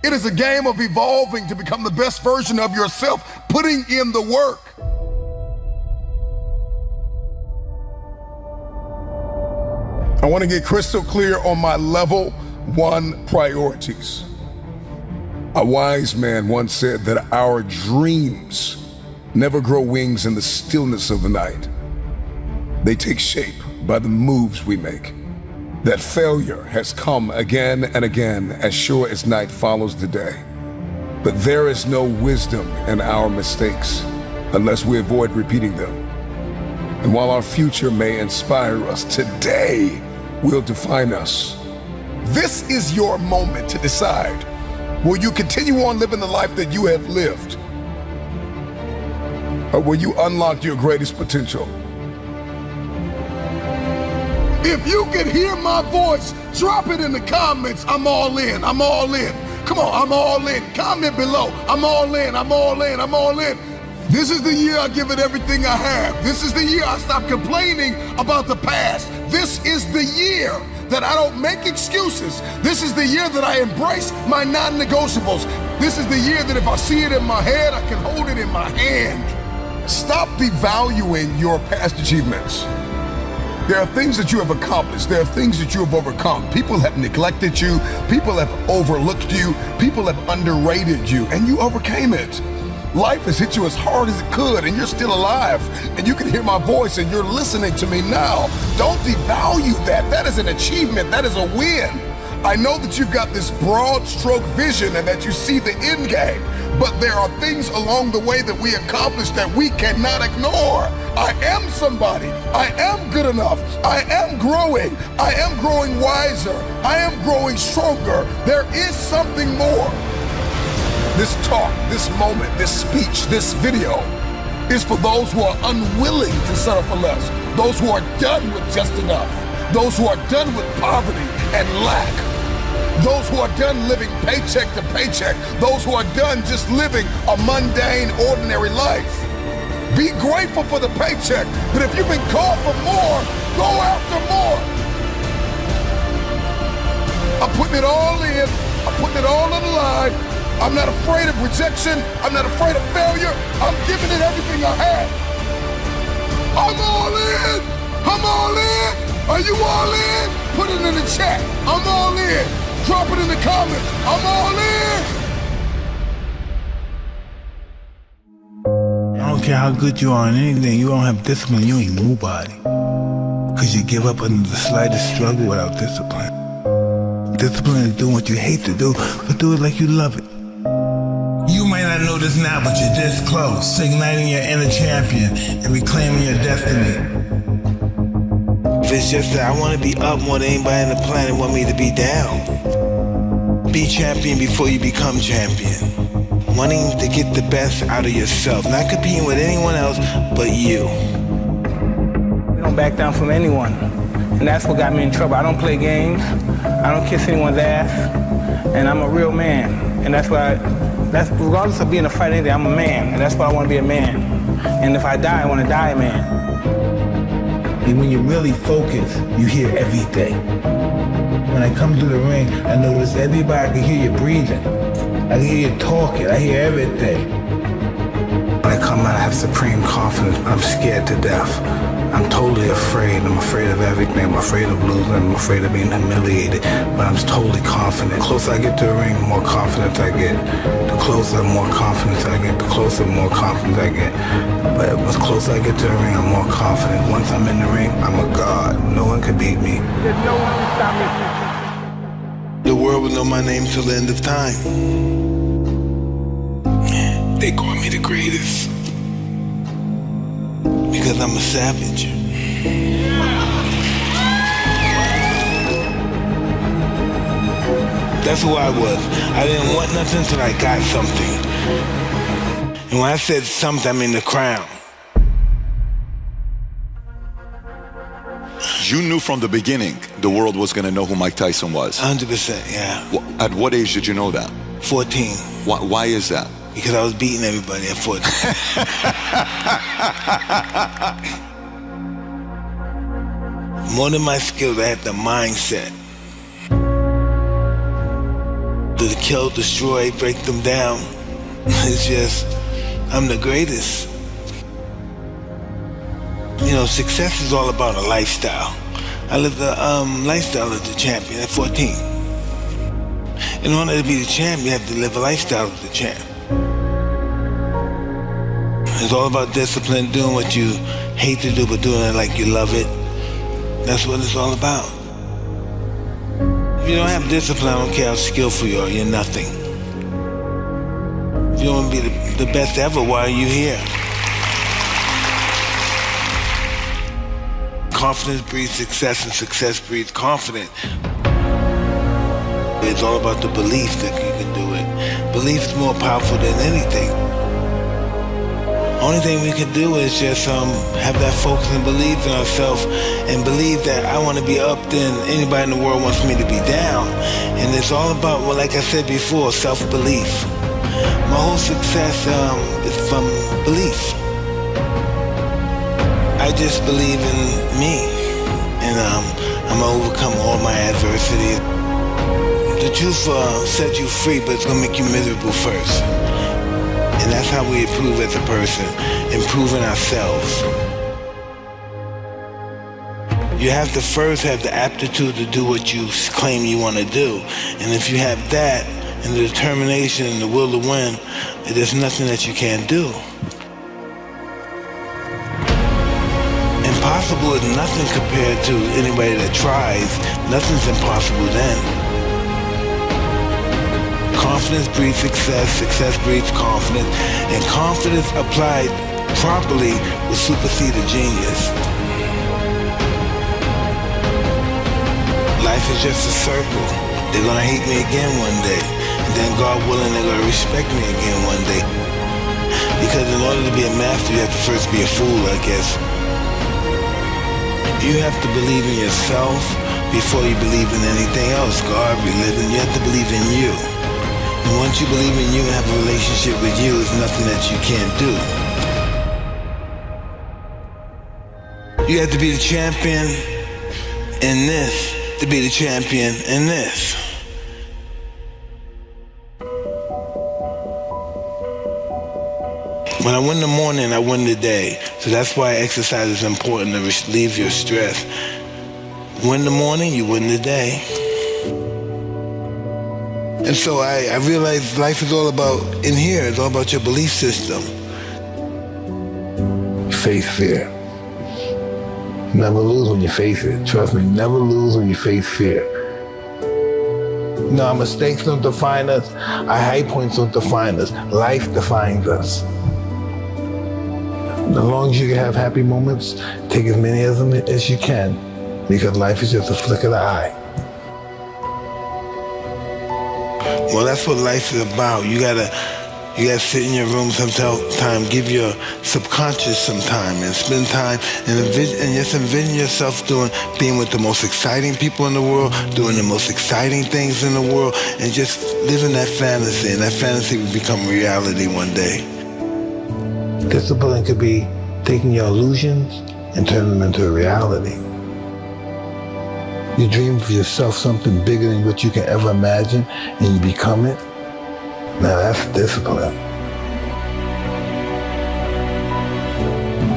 It is a game of evolving to become the best version of yourself, putting in the work. I want to get crystal clear on my level 1 priorities. A wise man once said that our dreams never grow wings in the stillness of the night. They take shape by the moves we make. That failure has come again and again, as sure as night follows the day. But there is no wisdom in our mistakes unless we avoid repeating them. And while our future may inspire us, today will define us. This is your moment to decide. Will you continue on living the life that you have lived? Or will you unlock your greatest potential? If you can hear my voice, drop it in the comments. I'm all in. I'm all in. Come on, I'm all in. Comment below. I'm all in. I'm all in. I'm all in. This is the year I give it everything I have. This is the year I stop complaining about the past. this is the year that I don't make excuses. This is the year that I embrace my non-negotiables. This is the year that if I see it in my head, I can hold it in my hand. Stop devaluing your past achievements. There are things that you have accomplished. There are things that you have overcome. People have neglected you. People have overlooked you. People have underrated you, and you overcame it. Life has hit you as hard as it could, and you're still alive, and you can hear my voice, and you're listening to me now. Don't devalue that. That is an achievement. That is a win. I know that you've got this broad stroke vision and that you see the end game, but there are things along the way that we accomplish that we cannot ignore. I am somebody. I am good enough. I am growing. I am growing wiser. I am growing stronger. There is something more. This talk, this moment, this speech, this video is for those who are unwilling to settle for less, those who are done with just enough, those who are done with poverty and lack, those who are done living paycheck to paycheck, those who are done just living a mundane, ordinary life. Be grateful for the paycheck, but if you've been called for more, go after more. I'm putting it all in. I'm putting it all on the line. I'm not afraid of rejection. I'm not afraid of failure. I'm giving it everything I have. I'm all in. I'm all in. Are you all in? Put it in the chat. I'm all in. Drop it in the comments. I'm all in. I don't care how good you are in anything, you don't have discipline, you ain't nobody. Because you give up under the slightest struggle without discipline. Discipline is doing what you hate to do, but do it like you love it. You might not know this now, but you're this close to igniting your inner champion and reclaiming your destiny. If it's just that I want to be up more than anybody on the planet want me to be down. Be champion before you become champion. Wanting to get the best out of yourself, not competing with anyone else but you. We don't back down from anyone, and that's what got me in trouble. I don't play games, I don't kiss anyone's ass, and I'm a real man. And that's regardless of being a fight or anything, I'm a man, and that's why I want to be a man. And if I die, I want to die a man. And when you're really focused, you hear everything. When I come to the ring, I notice everybody. I can hear you breathing. I can hear you talking. I hear everything. When I come out, I have supreme confidence. I'm scared to death. I'm totally afraid. I'm afraid of everything. I'm afraid of losing. I'm afraid of being humiliated. But I'm totally confident. The closer I get to the ring, the more confidence I get. The closer, the more confidence I get. The closer, the more confidence I get. But the closer I get to the ring, I'm more confident. Once I'm in the ring, I'm a god. No one can beat me. There's no one to stop me. The world will know my name till the end of time. They call me the greatest. Because I'm a savage. That's who I was. I didn't want nothing until I got something. And when I said something, I mean the crown. You knew from the beginning the world was going to know who Mike Tyson was. 100%, yeah. At what age did you know that? 14. Why is that? Because I was beating everybody at 14. More than my skills, I had the mindset. To kill, destroy, break them down. It's just, I'm the greatest. You know, success is all about a lifestyle. I lived a lifestyle as a champion at 14. In order to be the champ, you have to live a lifestyle as a champ. It's all about discipline, doing what you hate to do, but doing it like you love it. That's what it's all about. If you don't have discipline, I don't care how skillful you are, you're nothing. If you don't want to be the best ever, why are you here? Confidence breeds success, and success breeds confidence. It's all about the belief that you can do it. Belief is more powerful than anything. Only thing we can do is just have that focus and believe in ourselves and believe that I want to be up, then anybody in the world wants me to be down. And it's all about, well, like I said before, self-belief. My whole success is from belief. I just believe in me. and I'm gonna overcome all my adversity. The truth will set you free, but it's gonna make you miserable first. And that's how we improve as a person, improving ourselves. You have to first have the aptitude to do what you claim you want to do. And if you have that, and the determination and the will to win, there's nothing that you can't do. Impossible is nothing compared to anybody that tries. Nothing's impossible then. Confidence breeds success, success breeds confidence, and confidence applied properly will supersede a genius. Life is just a circle. They're gonna hate me again one day, and then God willing, they're gonna respect me again one day. Because in order to be a master, you have to first be a fool, I guess. You have to believe in yourself before you believe in anything else. God, religion, you have to believe in you. And once you believe in you and have a relationship with you, there's nothing that you can't do. You have to be the champion in this to be the champion in this. When I win the morning, I win the day. So that's why exercise is important, to relieve your stress. Win the morning, you win the day. And so I realized life is all about, in here, it's all about your belief system. Face fear. Never lose when you face it. Trust me, never lose when you face fear. No, our mistakes don't define us. Our high points don't define us. Life defines us. As long as you can have happy moments, take as many of them as you can, because life is just a flick of the eye. Well, that's what life is about. You gotta sit in your room sometime, give your subconscious some time and spend time and just envision yourself being with the most exciting people in the world, doing the most exciting things in the world, and just living that fantasy, and that fantasy will become reality one day. Discipline could be taking your illusions and turning them into a reality. You dream for yourself something bigger than what you can ever imagine, and you become it. Now that's discipline.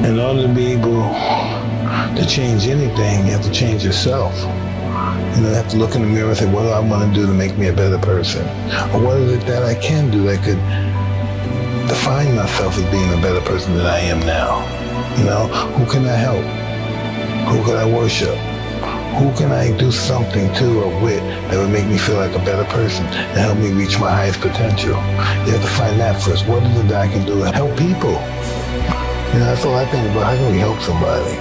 In order to be able to change anything, you have to change yourself. You have to look in the mirror and say, what do I want to do to make me a better person? Or what is it that I can do that could define myself as being a better person than I am now? Who can I help? Who can I worship? Who can I do something to or with that would make me feel like a better person and help me reach my highest potential? You have to find that first. What is it that I can do to help people? That's all I think about. How can we help somebody?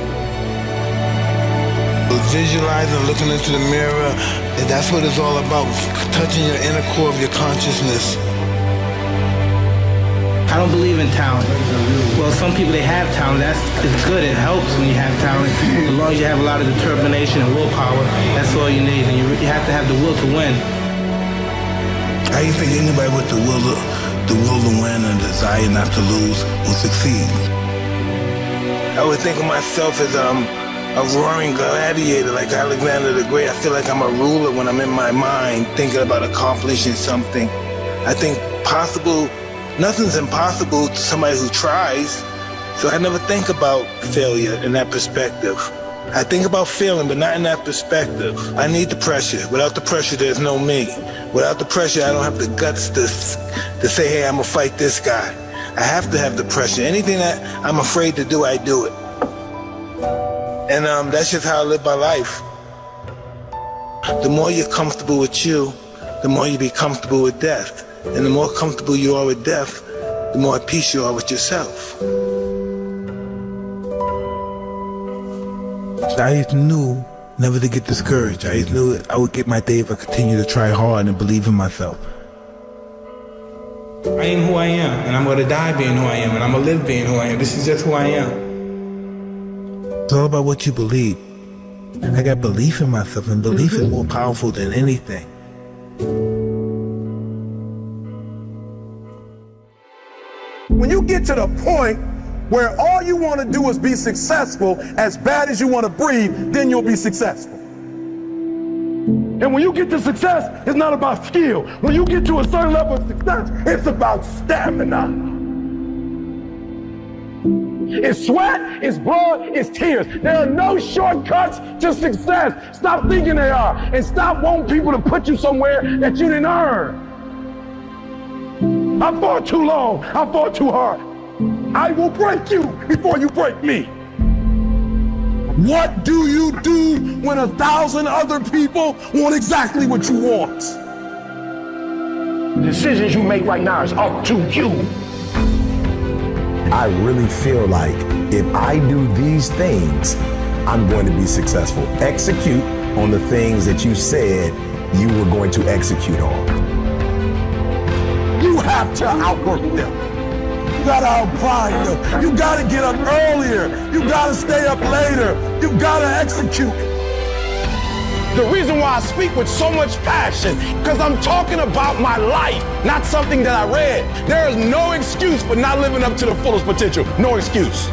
Visualizing, looking into the mirror, and that's what it's all about, touching your inner core of your consciousness. I don't believe in talent. Well, some people, they have talent. It's good. It helps when you have talent. As long as you have a lot of determination and willpower, that's all you need. And you have to have the will to win. How do you think anybody with the will to win and desire not to lose will succeed? I would think of myself as a roaring gladiator like Alexander the Great. I feel like I'm a ruler when I'm in my mind thinking about accomplishing something. I think nothing's impossible to somebody who tries. So I never think about failure in that perspective. I think about failing, but not in that perspective. I need the pressure. Without the pressure, there's no me. Without the pressure, I don't have the guts to say, hey, I'm gonna fight this guy. I have to have the pressure. Anything that I'm afraid to do, I do it. And that's just how I live my life. The more you're comfortable with you, the more you be comfortable with death. And the more comfortable you are with death, the more at peace you are with yourself. I just knew never to get discouraged. I just knew I would get my day if I continue to try hard and believe in myself. I am who I am, and I'm going to die being who I am, and I'm going to live being who I am. This is just who I am. It's all about what you believe. I got belief in myself, and belief is more powerful than anything. When you get to the point where all you want to do is be successful, as bad as you want to breathe, then you'll be successful. And when you get to success, it's not about skill. When you get to a certain level of success, it's about stamina. It's sweat, it's blood, it's tears. There are no shortcuts to success. Stop thinking they are, and stop wanting people to put you somewhere that you didn't earn. I fought too long, I fought too hard. I will break you before you break me. What do you do when 1,000 other people want exactly what you want? The decisions you make right now is up to you. I really feel like if I do these things, I'm going to be successful. Execute on the things that you said you were going to execute on. You have to outwork them. You gotta outgrind them. You gotta get up earlier. You gotta stay up later. You gotta execute. The reason why I speak with so much passion, because I'm talking about my life, not something that I read. There is no excuse for not living up to the fullest potential. No excuse.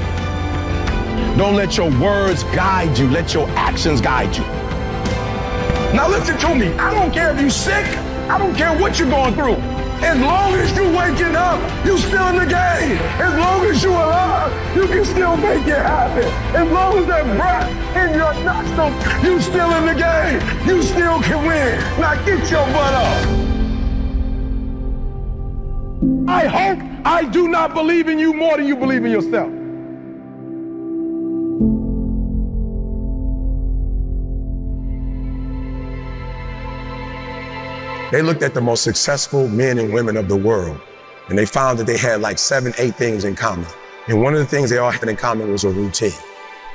Don't let your words guide you. Let your actions guide you. Now listen to me. I don't care if you're sick. I don't care what you're going through. As long as you're waking up, you're still in the game. As long as you're alive, you can still make it happen. As long as that breath in your nostrils, you're still in the game. You still can win. Now get your butt up. I hope I do not believe in you more than you believe in yourself. They looked at the most successful men and women of the world, and they found that they had like 7, 8 things in common. And one of the things they all had in common was a routine.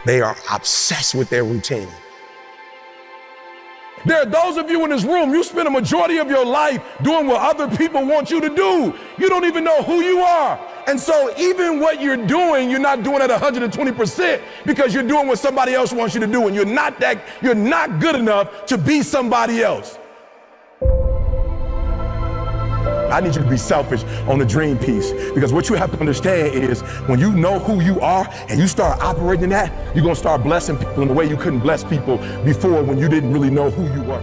They are obsessed with their routine. There are those of you in this room, you spend a majority of your life doing what other people want you to do. You don't even know who you are. And so even what you're doing, you're not doing at 120% because you're doing what somebody else wants you to do, and you're not good enough to be somebody else. I need you to be selfish on the dream piece, because what you have to understand is when you know who you are and you start operating in that, you're going to start blessing people in a way you couldn't bless people before when you didn't really know who you were.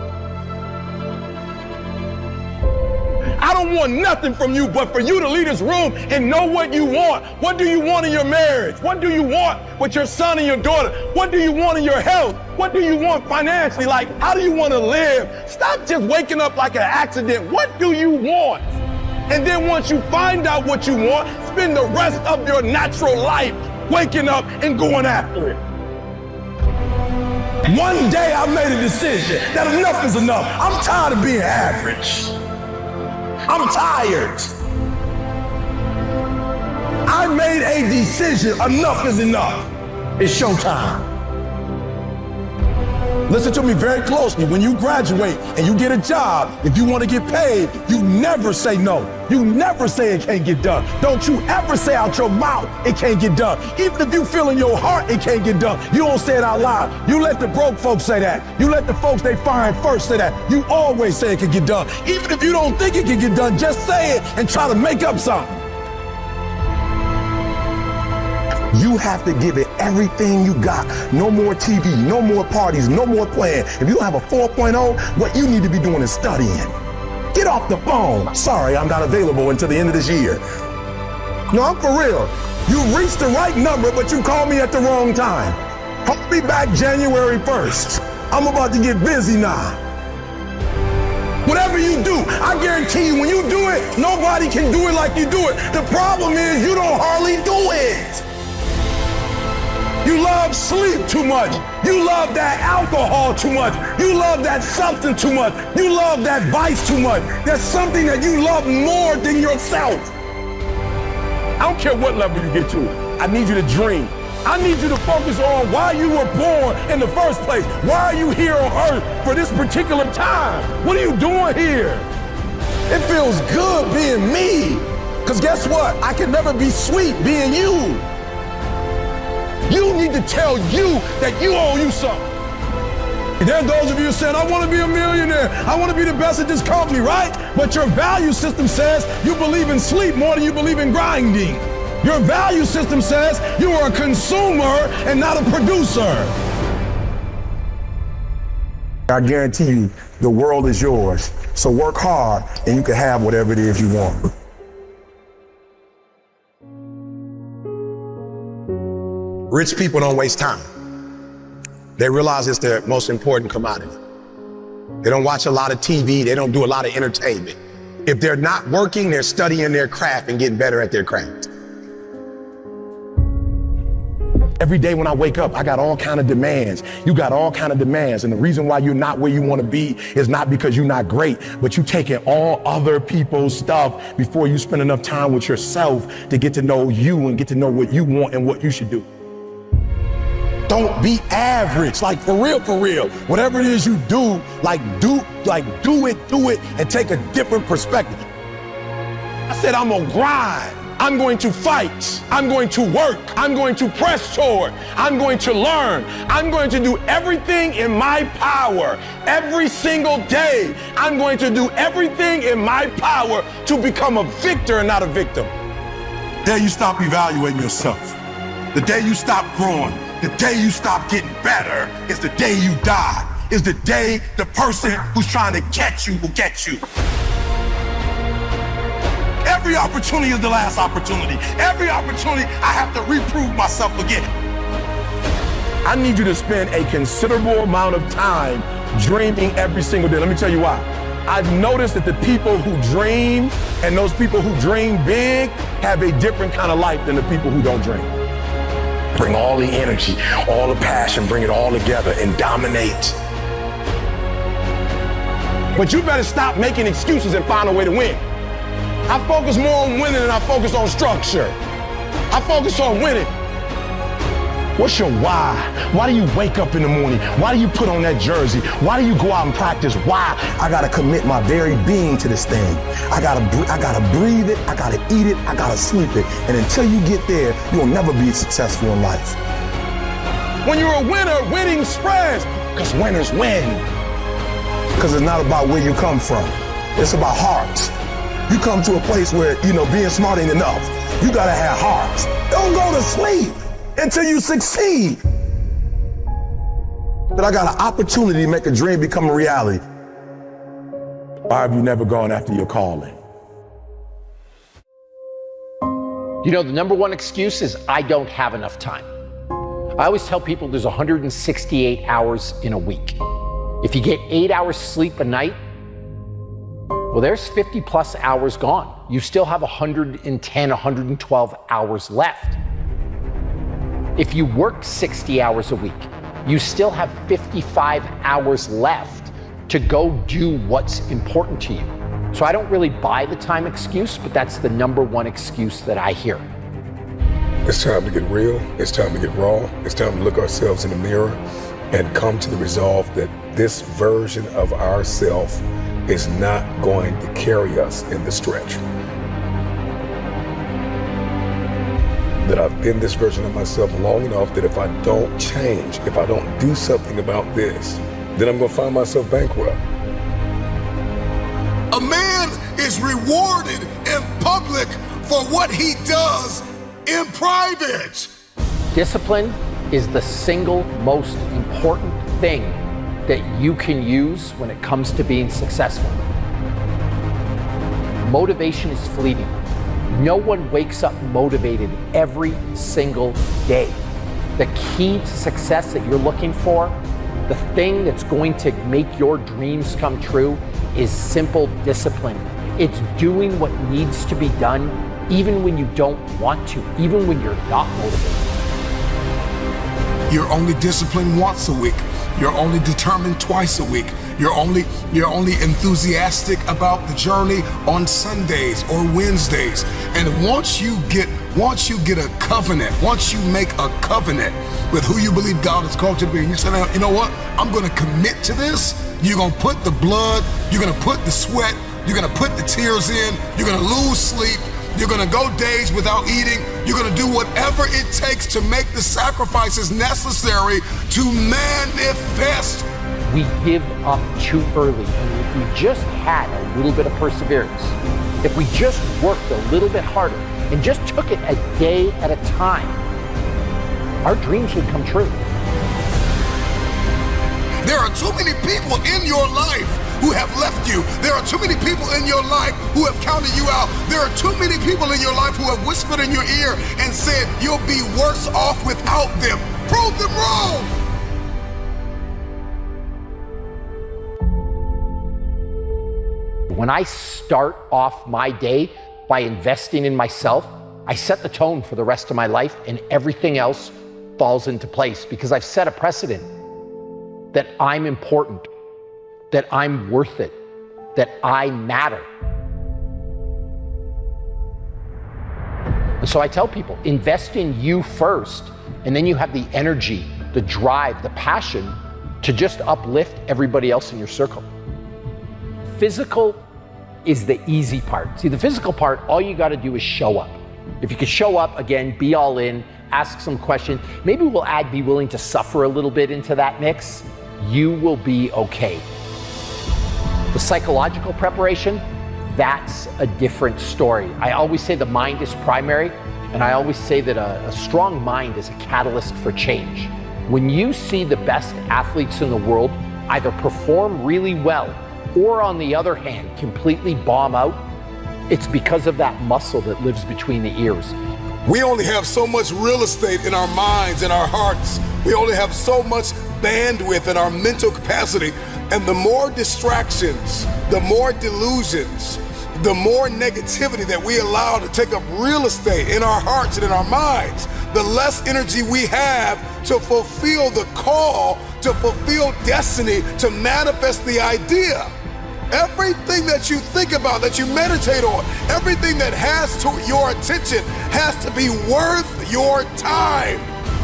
I don't want nothing from you but for you to leave this room and know what you want. What do you want in your marriage? What do you want with your son and your daughter? What do you want in your health? What do you want financially? Like, how do you want to live? Stop just waking up like an accident. What do you want? And then once you find out what you want, spend the rest of your natural life waking up and going after it. One day I made a decision that enough is enough. I'm tired of being average. I'm tired. I made a decision. Enough is enough. It's showtime. Listen to me very closely. When you graduate and you get a job, if you want to get paid, you never say no. You never say it can't get done. Don't you ever say out your mouth it can't get done. Even if you feel in your heart it can't get done, you don't say it out loud. You let the broke folks say that. You let the folks they find first say that. You always say it can get done. Even if you don't think it can get done, just say it and try to make up something. You have to give it everything you got. No more TV, no more parties, no more playing. If you don't have a 4.0, what you need to be doing is studying. Get off the phone. Sorry, I'm not available until the end of this year. No, I'm for real. You reached the right number, but you called me at the wrong time. Call me back January 1st. I'm about to get busy now. Whatever you do, I guarantee you, when you do it, nobody can do it like you do it. The problem is you don't hardly do it. You love sleep too much. You love that alcohol too much. You love that substance too much. You love that vice too much. There's something that you love more than yourself. I don't care what level you get to. I need you to dream. I need you to focus on why you were born in the first place. Why are you here on earth for this particular time? What are you doing here? It feels good being me. Because guess what? I can never be sweet being you. You need to tell you that you owe you something. There are those of you saying, I want to be a millionaire. I want to be the best at this company, right? But your value system says you believe in sleep more than you believe in grinding. Your value system says you are a consumer and not a producer. I guarantee you, the world is yours. So work hard and you can have whatever it is you want. Rich people don't waste time. They realize it's their most important commodity. They don't watch a lot of TV. They don't do a lot of entertainment. If they're not working, they're studying their craft and getting better at their craft. Every day when I wake up, I got all kind of demands. You got all kind of demands. And the reason why you're not where you want to be is not because you're not great, but you taking all other people's stuff before you spend enough time with yourself to get to know you and get to know what you want and what you should do. Don't be average, like for real. Whatever it is you do, do it, and take a different perspective. I said, I'm gonna grind. I'm going to fight. I'm going to work. I'm going to press toward. I'm going to learn. I'm going to do everything in my power every single day. I'm going to do everything in my power to become a victor and not a victim. The day you stop evaluating yourself, the day you stop growing, the day you stop getting better is the day you die. Is the day the person who's trying to catch you will get you. Every opportunity is the last opportunity. Every opportunity, I have to reprove myself again. I need you to spend a considerable amount of time dreaming every single day. Let me tell you why. I've noticed that the people who dream and those people who dream big have a different kind of life than the people who don't dream. Bring all the energy, all the passion, bring it all together and dominate. But you better stop making excuses and find a way to win. I focus more on winning than I focus on structure. I focus on winning. What's your why? Why do you wake up in the morning? Why do you put on that jersey? Why do you go out and practice? Why? I gotta commit my very being to this thing. I gotta breathe it, I gotta eat it, I gotta sleep it. And until you get there, you'll never be successful in life. When you're a winner, winning spreads, because winners win. Because it's not about where you come from. It's about hearts. You come to a place where, being smart ain't enough. You gotta have hearts. Don't go to sleep until you succeed. But I got an opportunity to make a dream become a reality. Why have you never gone after your calling? The number one excuse is I don't have enough time. I always tell people there's 168 hours in a week. If you get 8 hours sleep a night, well, there's 50 plus hours gone. You still have 110, 112 hours left. If you work 60 hours a week, you still have 55 hours left to go do what's important to you. So I don't really buy the time excuse, but that's the number one excuse that I hear. It's time to get real. It's time to get raw. It's time to look ourselves in the mirror and come to the resolve that this version of ourselves is not going to carry us in the stretch. That I've been this version of myself long enough that if I don't change, if I don't do something about this, then I'm going to find myself bankrupt. A man is rewarded in public for what he does in private. Discipline is the single most important thing that you can use when it comes to being successful. Motivation is fleeting. No one wakes up motivated every single day. The key to success that you're looking for, the thing that's going to make your dreams come true, is simple discipline. It's doing what needs to be done even when you don't want to, even when you're not motivated. You're only disciplined once a week. You're only determined twice a week. You're only enthusiastic about the journey on Sundays or Wednesdays. And once you get a covenant, once you make a covenant with who you believe God has called you to be, and you say, you know what? I'm going to commit to this. You're going to put the blood, you're going to put the sweat, you're going to put the tears in, you're going to lose sleep, you're going to go days without eating, you're going to do whatever it takes to make the sacrifices necessary to manifest. We give up too early, and if we just had a little bit of perseverance, if we just worked a little bit harder, and just took it a day at a time, our dreams would come true. There are too many people in your life who have left you. There are too many people in your life who have counted you out. There are too many people in your life who have whispered in your ear and said you'll be worse off without them. Prove them wrong. When I start off my day by investing in myself, I set the tone for the rest of my life, and everything else falls into place because I've set a precedent that I'm important, that I'm worth it, that I matter. And so I tell people, invest in you first, and then you have the energy, the drive, the passion to just uplift everybody else in your circle. Physical is the easy part. See, the physical part, all you gotta do is show up. If you could show up, again, be all in, ask some questions. Maybe we'll add be willing to suffer a little bit into that mix. You will be okay. The psychological preparation, that's a different story. I always say the mind is primary, and I always say that a strong mind is a catalyst for change. When you see the best athletes in the world either perform really well or, on the other hand, completely bomb out, it's because of that muscle that lives between the ears. We only have so much real estate in our minds and our hearts. We only have so much bandwidth in our mental capacity. And the more distractions, the more delusions, the more negativity that we allow to take up real estate in our hearts and in our minds, the less energy we have to fulfill the call, to fulfill destiny, to manifest the idea. Everything that you think about, that you meditate on, everything that has to your attention has to be worth your time.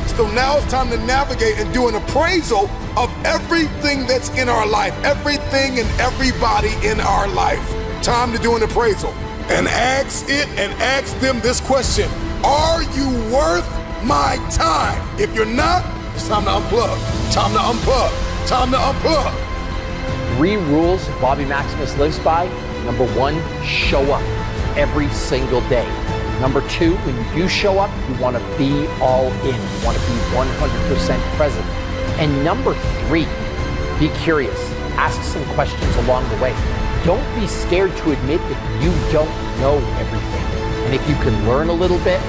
So now it's time to navigate and do an appraisal of everything that's in our life, everything and everybody in our life. Time to do an appraisal and ask it and ask them this question: are you worth my time? If you're not, it's time to unplug. Time to unplug. Time to unplug. 3 rules Bobby Maximus lives by. Number 1, show up every single day. Number 2, when you do show up, you want to be all in. You want to be 100% present. And number 3, be curious. Ask some questions along the way. Don't be scared to admit that you don't know everything. And if you can learn a little bit,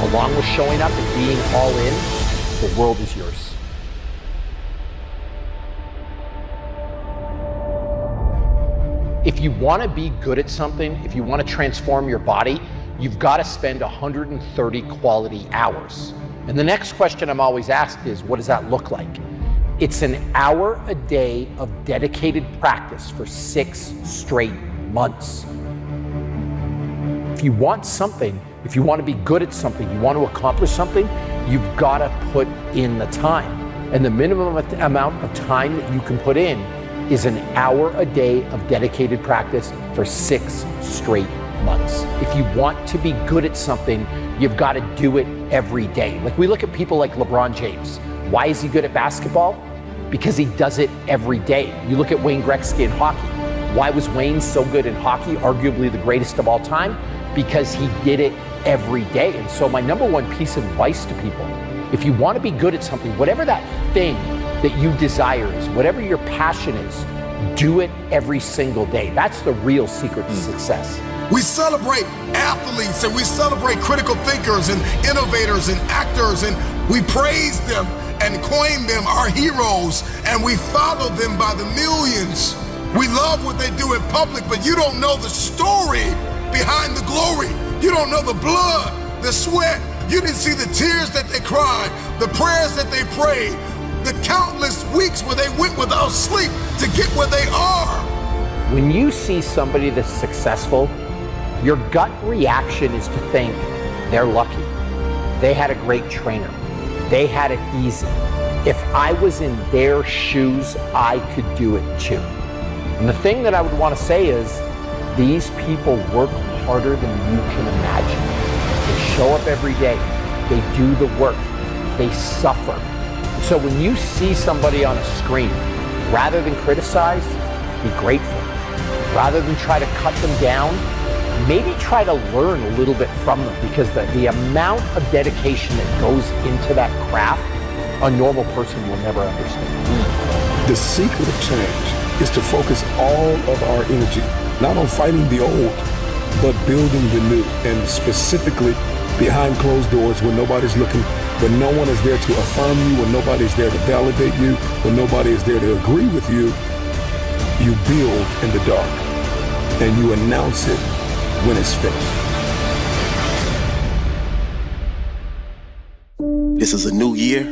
along with showing up and being all in, the world is yours. If you want to be good at something, if you want to transform your body, you've got to spend 130 quality hours. And the next question I'm always asked is, what does that look like? It's an hour a day of dedicated practice for 6 straight months. If you want something, if you want to be good at something, you want to accomplish something, you've got to put in the time. And the minimum amount of time that you can put in is an hour a day of dedicated practice for 6 straight months. If you want to be good at something, you've got to do it every day. Like, we look at people like LeBron James. Why is he good at basketball? Because he does it every day. You look at Wayne Gretzky in hockey. Why was Wayne so good in hockey, arguably the greatest of all time? Because he did it every day. And so my number 1 piece of advice to people, if you want to be good at something, whatever that thing that you desire is, whatever your passion is, do it every single day. That's the real secret to success. We celebrate athletes and we celebrate critical thinkers and innovators and actors, and we praise them and coin them our heroes, and we follow them by the millions. We love what they do in public, but you don't know the story behind the glory. You don't know the blood, the sweat. You didn't see the tears that they cried, the prayers that they prayed, the countless weeks where they went without sleep to get where they are. When you see somebody that's successful, your gut reaction is to think they're lucky. They had a great trainer. They had it easy. If I was in their shoes, I could do it too. And the thing that I would want to say is, these people work harder than you can imagine. They show up every day. They do the work. They suffer. So when you see somebody on a screen, rather than criticize, be grateful. Rather than try to cut them down, maybe try to learn a little bit from them, because the amount of dedication that goes into that craft, a normal person will never understand. The secret of change is to focus all of our energy, not on fighting the old, but building the new, and specifically behind closed doors when nobody's looking, when no one is there to affirm you, when nobody's there to validate you, when nobody is there to agree with you. You build in the dark, and you announce it when it's finished. This is a new year.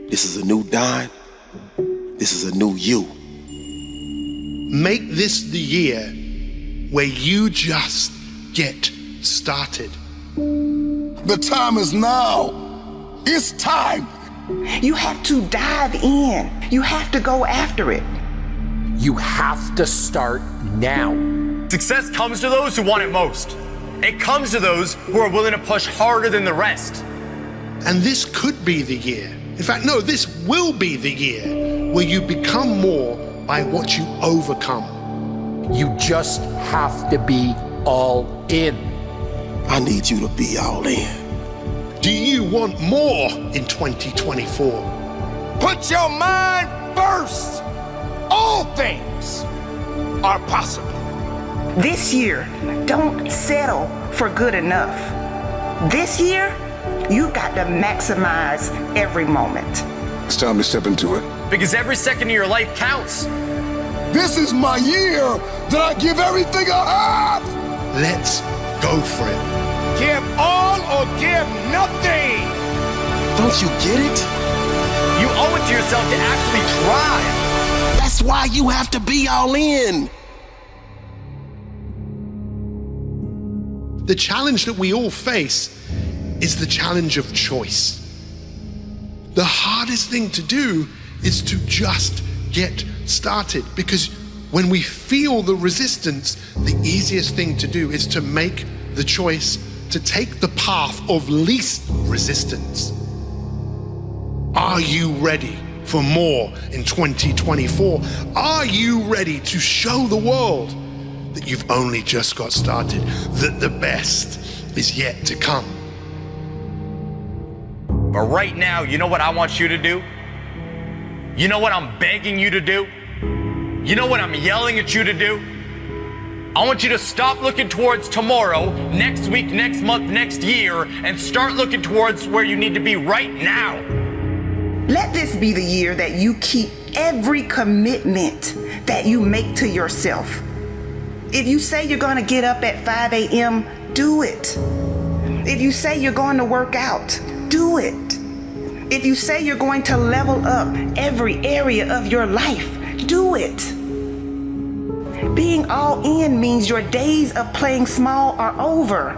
This is a new dime. This is a new you. Make this the year where you just get started. The time is now. It's time. You have to dive in. You have to go after it. You have to start now. Success comes to those who want it most. It comes to those who are willing to push harder than the rest. And this could be the year. In fact, no, this will be the year where you become more by what you overcome. You just have to be all in. I need you to be all in. Do you want more in 2024? Put your mind first. All things are possible. This year, don't settle for good enough. This year, you got to maximize every moment. It's time to step into it. Because every second of your life counts. This is my year that I give everything I have. Let's go for it. Give all or give nothing. Don't you get it? You owe it to yourself to actually try. That's why you have to be all in. The challenge that we all face is the challenge of choice. The hardest thing to do is to just get started, because when we feel the resistance, the easiest thing to do is to make the choice to take the path of least resistance. Are you ready for more in 2024? Are you ready to show the world that you've only just got started, that the best is yet to come? But right now, you know what I want you to do? You know what I'm begging you to do? You know what I'm yelling at you to do? I want you to stop looking towards tomorrow, next week, next month, next year, and start looking towards where you need to be right now. Let this be the year that you keep every commitment that you make to yourself. If you say you're going to get up at 5 a.m., do it. If you say you're going to work out, do it. If you say you're going to level up every area of your life, do it. Being all in means your days of playing small are over.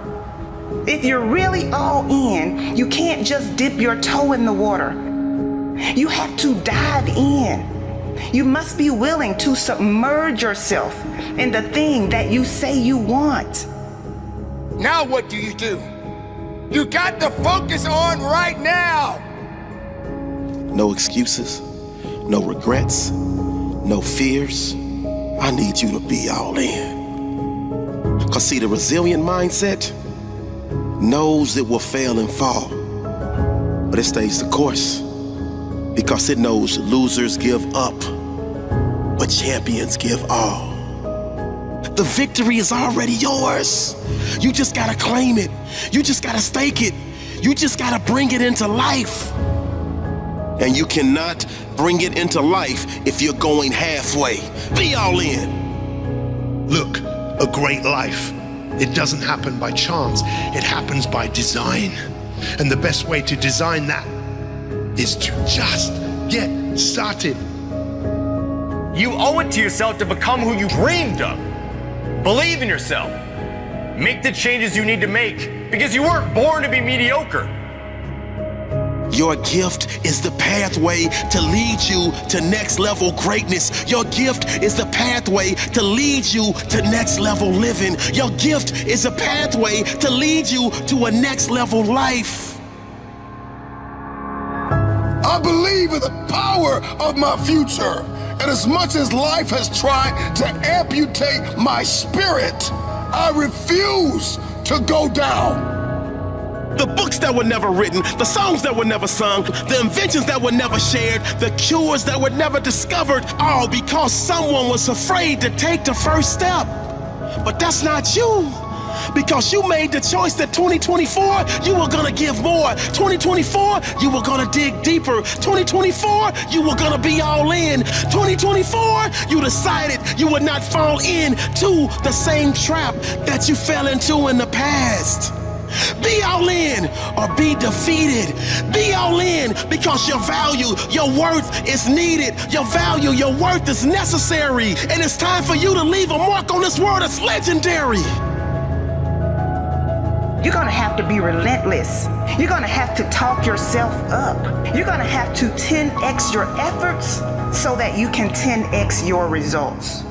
If you're really all in, you can't just dip your toe in the water. You have to dive in. You must be willing to submerge yourself in the thing that you say you want. Now what do? You got to focus on right now. No excuses, no regrets, no fears. I need you to be all in. Because see, the resilient mindset knows it will fail and fall, but it stays the course. Because it knows losers give up, but champions give all. The victory is already yours. You just gotta claim it. You just gotta stake it. You just gotta bring it into life. And you cannot bring it into life if you're going halfway. Be all in. Look, a great life, it doesn't happen by chance. It happens by design. And the best way to design that is to just get started. You owe it to yourself to become who you dreamed of. Believe in yourself. Make the changes you need to make, because you weren't born to be mediocre. Your gift is the pathway to lead you to next level greatness. Your gift is the pathway to lead you to next level living. Your gift is a pathway to lead you to a next level life. I believe in the power of my future. And as much as life has tried to amputate my spirit, I refuse to go down. The books that were never written, the songs that were never sung, the inventions that were never shared, the cures that were never discovered, all because someone was afraid to take the first step. But that's not you. Because you made the choice that 2024, you were gonna give more. 2024, you were gonna dig deeper. 2024, you were gonna be all in. 2024, you decided you would not fall into the same trap that you fell into in the past. Be all in or be defeated. Be all in because your value, your worth is needed. Your value, your worth is necessary. And it's time for you to leave a mark on this world that's legendary. You're gonna have to be relentless. You're gonna have to talk yourself up. You're gonna have to 10x your efforts so that you can 10x your results.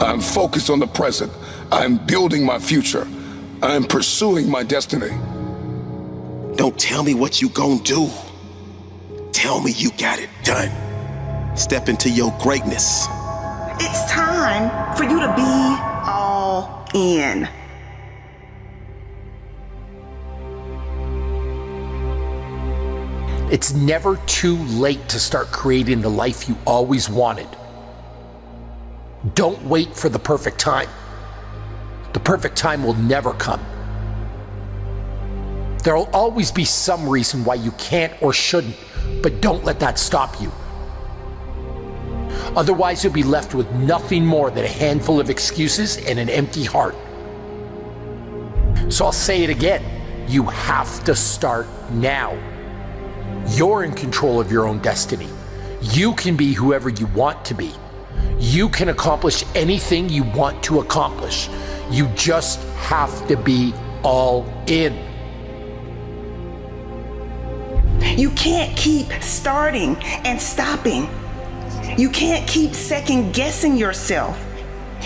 I'm focused on the present. I'm building my future. I'm pursuing my destiny. Don't tell me what you gonna do. Tell me you got it done. Step into your greatness. It's time for you to be all in. It's never too late to start creating the life you always wanted. Don't wait for the perfect time. The perfect time will never come. There'll always be some reason why you can't or shouldn't, but don't let that stop you. Otherwise, you'll be left with nothing more than a handful of excuses and an empty heart. So I'll say it again. You have to start now. You're in control of your own destiny. You can be whoever you want to be. You can accomplish anything you want to accomplish. You just have to be all in. You can't keep starting and stopping. You can't keep second guessing yourself.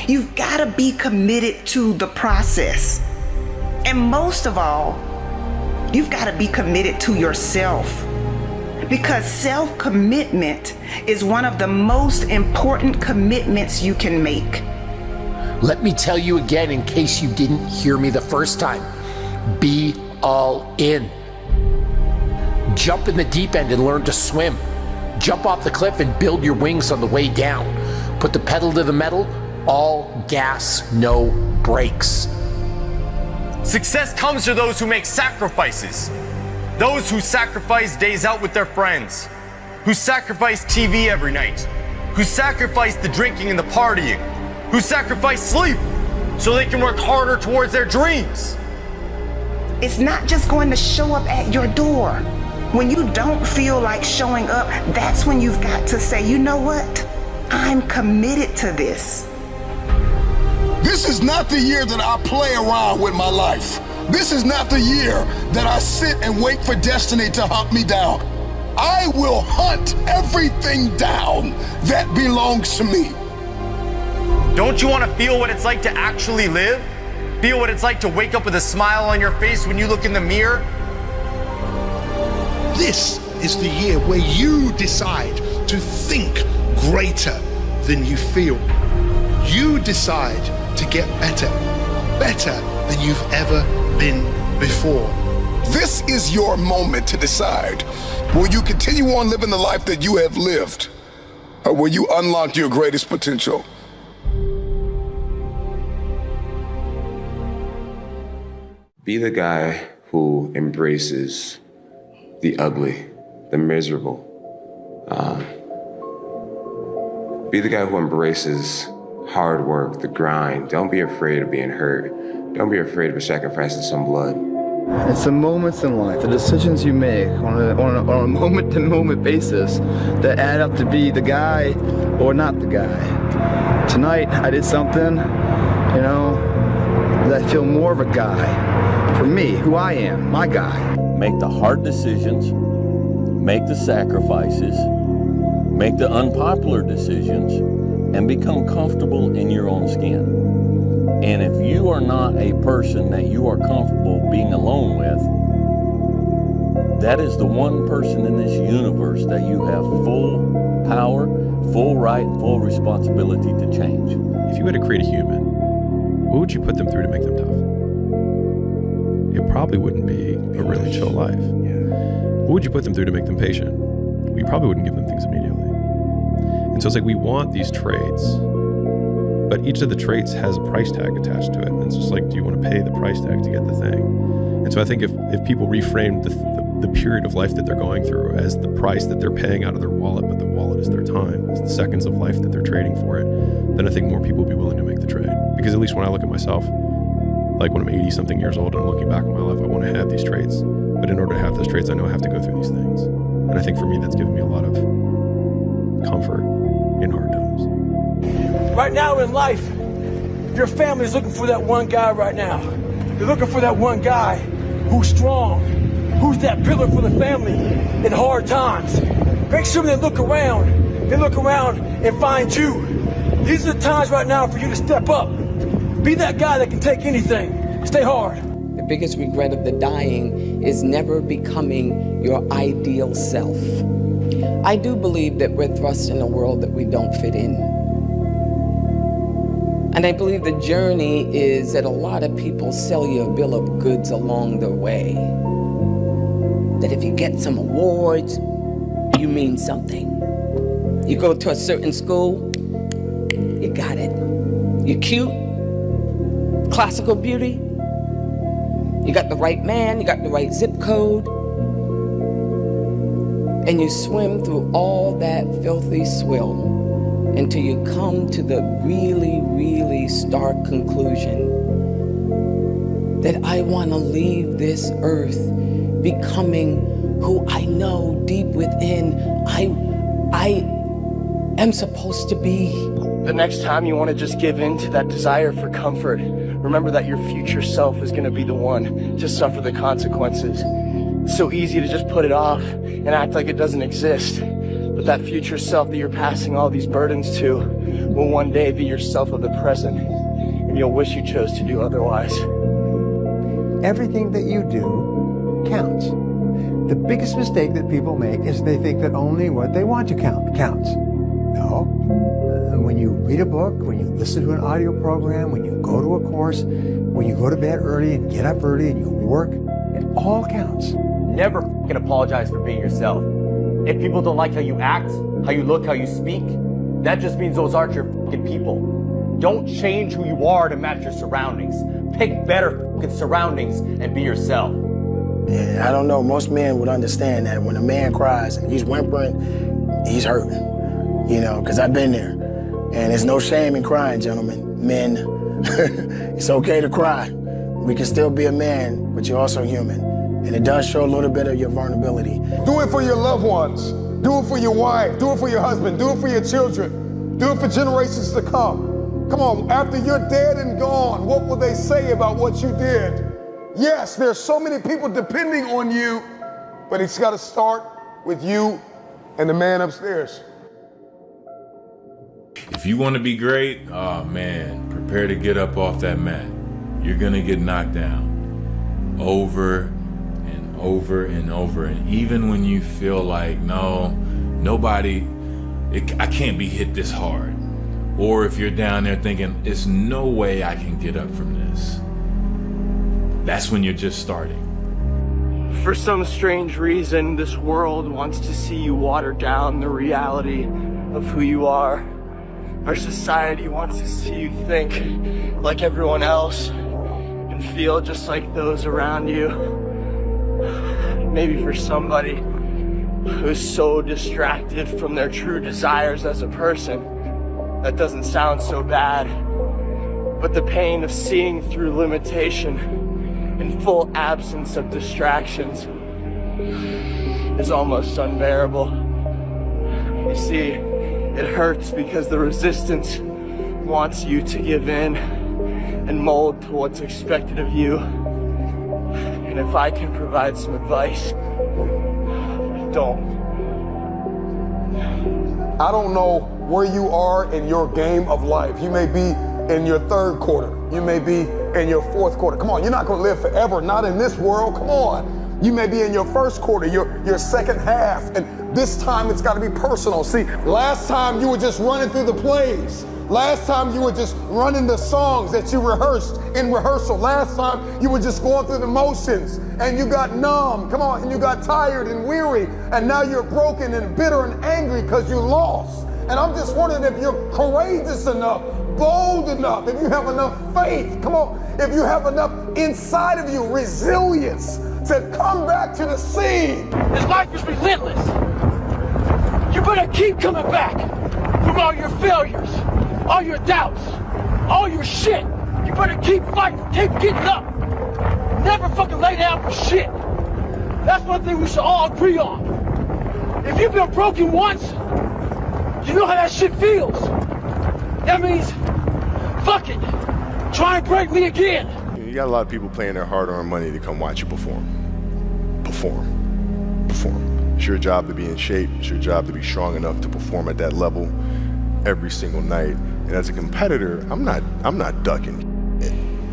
You've got to be committed to the process. And most of all, you've got to be committed to yourself. Because self-commitment is one of the most important commitments you can make. Let me tell you again in case you didn't hear me the first time. Be all in. Jump in the deep end and learn to swim. Jump off the cliff and build your wings on the way down. Put the pedal to the metal, all gas, no brakes. Success comes to those who make sacrifices. Those who sacrifice days out with their friends. Who sacrifice TV every night. Who sacrifice the drinking and the partying. Who sacrifice sleep so they can work harder towards their dreams. It's not just going to show up at your door. When you don't feel like showing up, that's when you've got to say, you know what? I'm committed to this. This is not the year that I play around with my life. This is not the year that I sit and wait for destiny to hunt me down. I will hunt everything down that belongs to me. Don't you want to feel what it's like to actually live? Feel what it's like to wake up with a smile on your face when you look in the mirror? This is the year where you decide to think greater than you feel. You decide to get better, better than you've ever been before. This is your moment to decide. Will you continue on living the life that you have lived? Or will you unlock your greatest potential? Be the guy who embraces the ugly, the miserable. Be the guy who embraces hard work, the grind. Don't be afraid of being hurt. Don't be afraid of sacrificing some blood. It's the moments in life, the decisions you make on a moment-to-moment basis that add up to be the guy or not the guy. Tonight, I did something, that I feel more of a guy. For me, who I am, my guy. Make the hard decisions, make the sacrifices, make the unpopular decisions, and become comfortable in your own skin. And if you are not a person that you are comfortable being alone with, that is the one person in this universe that you have full power, full right right and full responsibility to change. If you had to create a human, what would you put them through to make them tough? It probably wouldn't be a really chill life. What would you put them through to make them patient? Well, you probably wouldn't give them things immediately. And so it's like we want these traits, but each of the traits has a price tag attached to it. And it's just like, do you want to pay the price tag to get the thing? And so I think if people reframe the period of life that they're going through as the price that they're paying out of their wallet, but the wallet is their time, it's the seconds of life that they're trading for it, then I think more people will be willing to make the trade. Because at least when I look at myself, like when I'm 80 something years old and I'm looking back on my life, I want to have these traits. But in order to have those traits, I know I have to go through these things. And I think for me, that's given me a lot of comfort in hard times. Right now in life, your family's looking for that one guy right now. They're looking for that one guy who's strong, who's that pillar for the family in hard times. Make sure they look around and find you. These are the times right now for you to step up. Be that guy that can take anything. Stay hard. The biggest regret of the dying is never becoming your ideal self. I do believe that we're thrust in a world that we don't fit in. And I believe the journey is that a lot of people sell you a bill of goods along the way. That if you get some awards, you mean something. You go to a certain school, you got it. You're cute, classical beauty, you got the right man, you got the right zip code, and you swim through all that filthy swill until you come to the really, really stark conclusion that I want to leave this earth becoming who I know deep within I am supposed to be. The next time you want to just give in to that desire for comfort, remember that your future self is going to be the one to suffer the consequences. It's so easy to just put it off and act like it doesn't exist. But that future self that you're passing all these burdens to will one day be yourself of the present, and you'll wish you chose to do otherwise. Everything that you do counts. The biggest mistake that people make is they think that only what they want to count counts. No. When you read a book, when you listen to an audio program, when you go to a course, when you go to bed early and get up early and you work, it all counts. Never fucking apologize for being yourself. If people don't like how you act, how you look, how you speak, that just means those aren't your fucking people. Don't change who you are to match your surroundings. Pick better fucking surroundings and be yourself. Yeah, I don't know. Most men would understand that when a man cries and he's whimpering, he's hurting. You know, because I've been there. And there's no shame in crying, gentlemen. Men, it's okay to cry. We can still be a man, but you're also human. And it does show a little bit of your vulnerability. Do it for your loved ones. Do it for your wife. Do it for your husband. Do it for your children. Do it for generations to come. Come on, after you're dead and gone, what will they say about what you did? Yes, there's so many people depending on you, but it's got to start with you and the man upstairs. If you want to be great, oh man, prepare to get up off that mat. You're going to get knocked down over and over and over. And even when you feel like, I can't be hit this hard. Or if you're down there thinking, there's no way I can get up from this. That's when you're just starting. For some strange reason, this world wants to see you water down the reality of who you are. Our society wants to see you think like everyone else and feel just like those around you. Maybe for somebody who's so distracted from their true desires as a person, that doesn't sound so bad. But the pain of seeing through limitation in full absence of distractions is almost unbearable. You see, it hurts because the resistance wants you to give in and mold to what's expected of you. And if I can provide some advice, don't. I don't know where you are in your game of life. You may be in your third quarter. You may be in your fourth quarter. Come on, you're not gonna live forever, not in this world, come on. You may be in your first quarter, your second half, This time it's got to be personal. See, last time you were just running through the plays. Last time you were just running the songs that you rehearsed in rehearsal. Last time you were just going through the motions and you got numb, come on, and you got tired and weary, and now you're broken and bitter and angry because you lost. And I'm just wondering if you're courageous enough, bold enough, if you have enough faith, come on, if you have enough inside of you, resilience to come back to the scene. This life is relentless. You better keep coming back from all your failures, all your doubts, all your shit. You better keep fighting, keep getting up. Never fucking lay down for shit. That's one thing we should all agree on. If you've been broken once, you know how that shit feels. That means, fuck it, try and break me again. You got a lot of people paying their hard-earned money to come watch you perform. Perform. It's your job to be in shape. It's your job to be strong enough to perform at that level every single night. And as a competitor, I'm not ducking.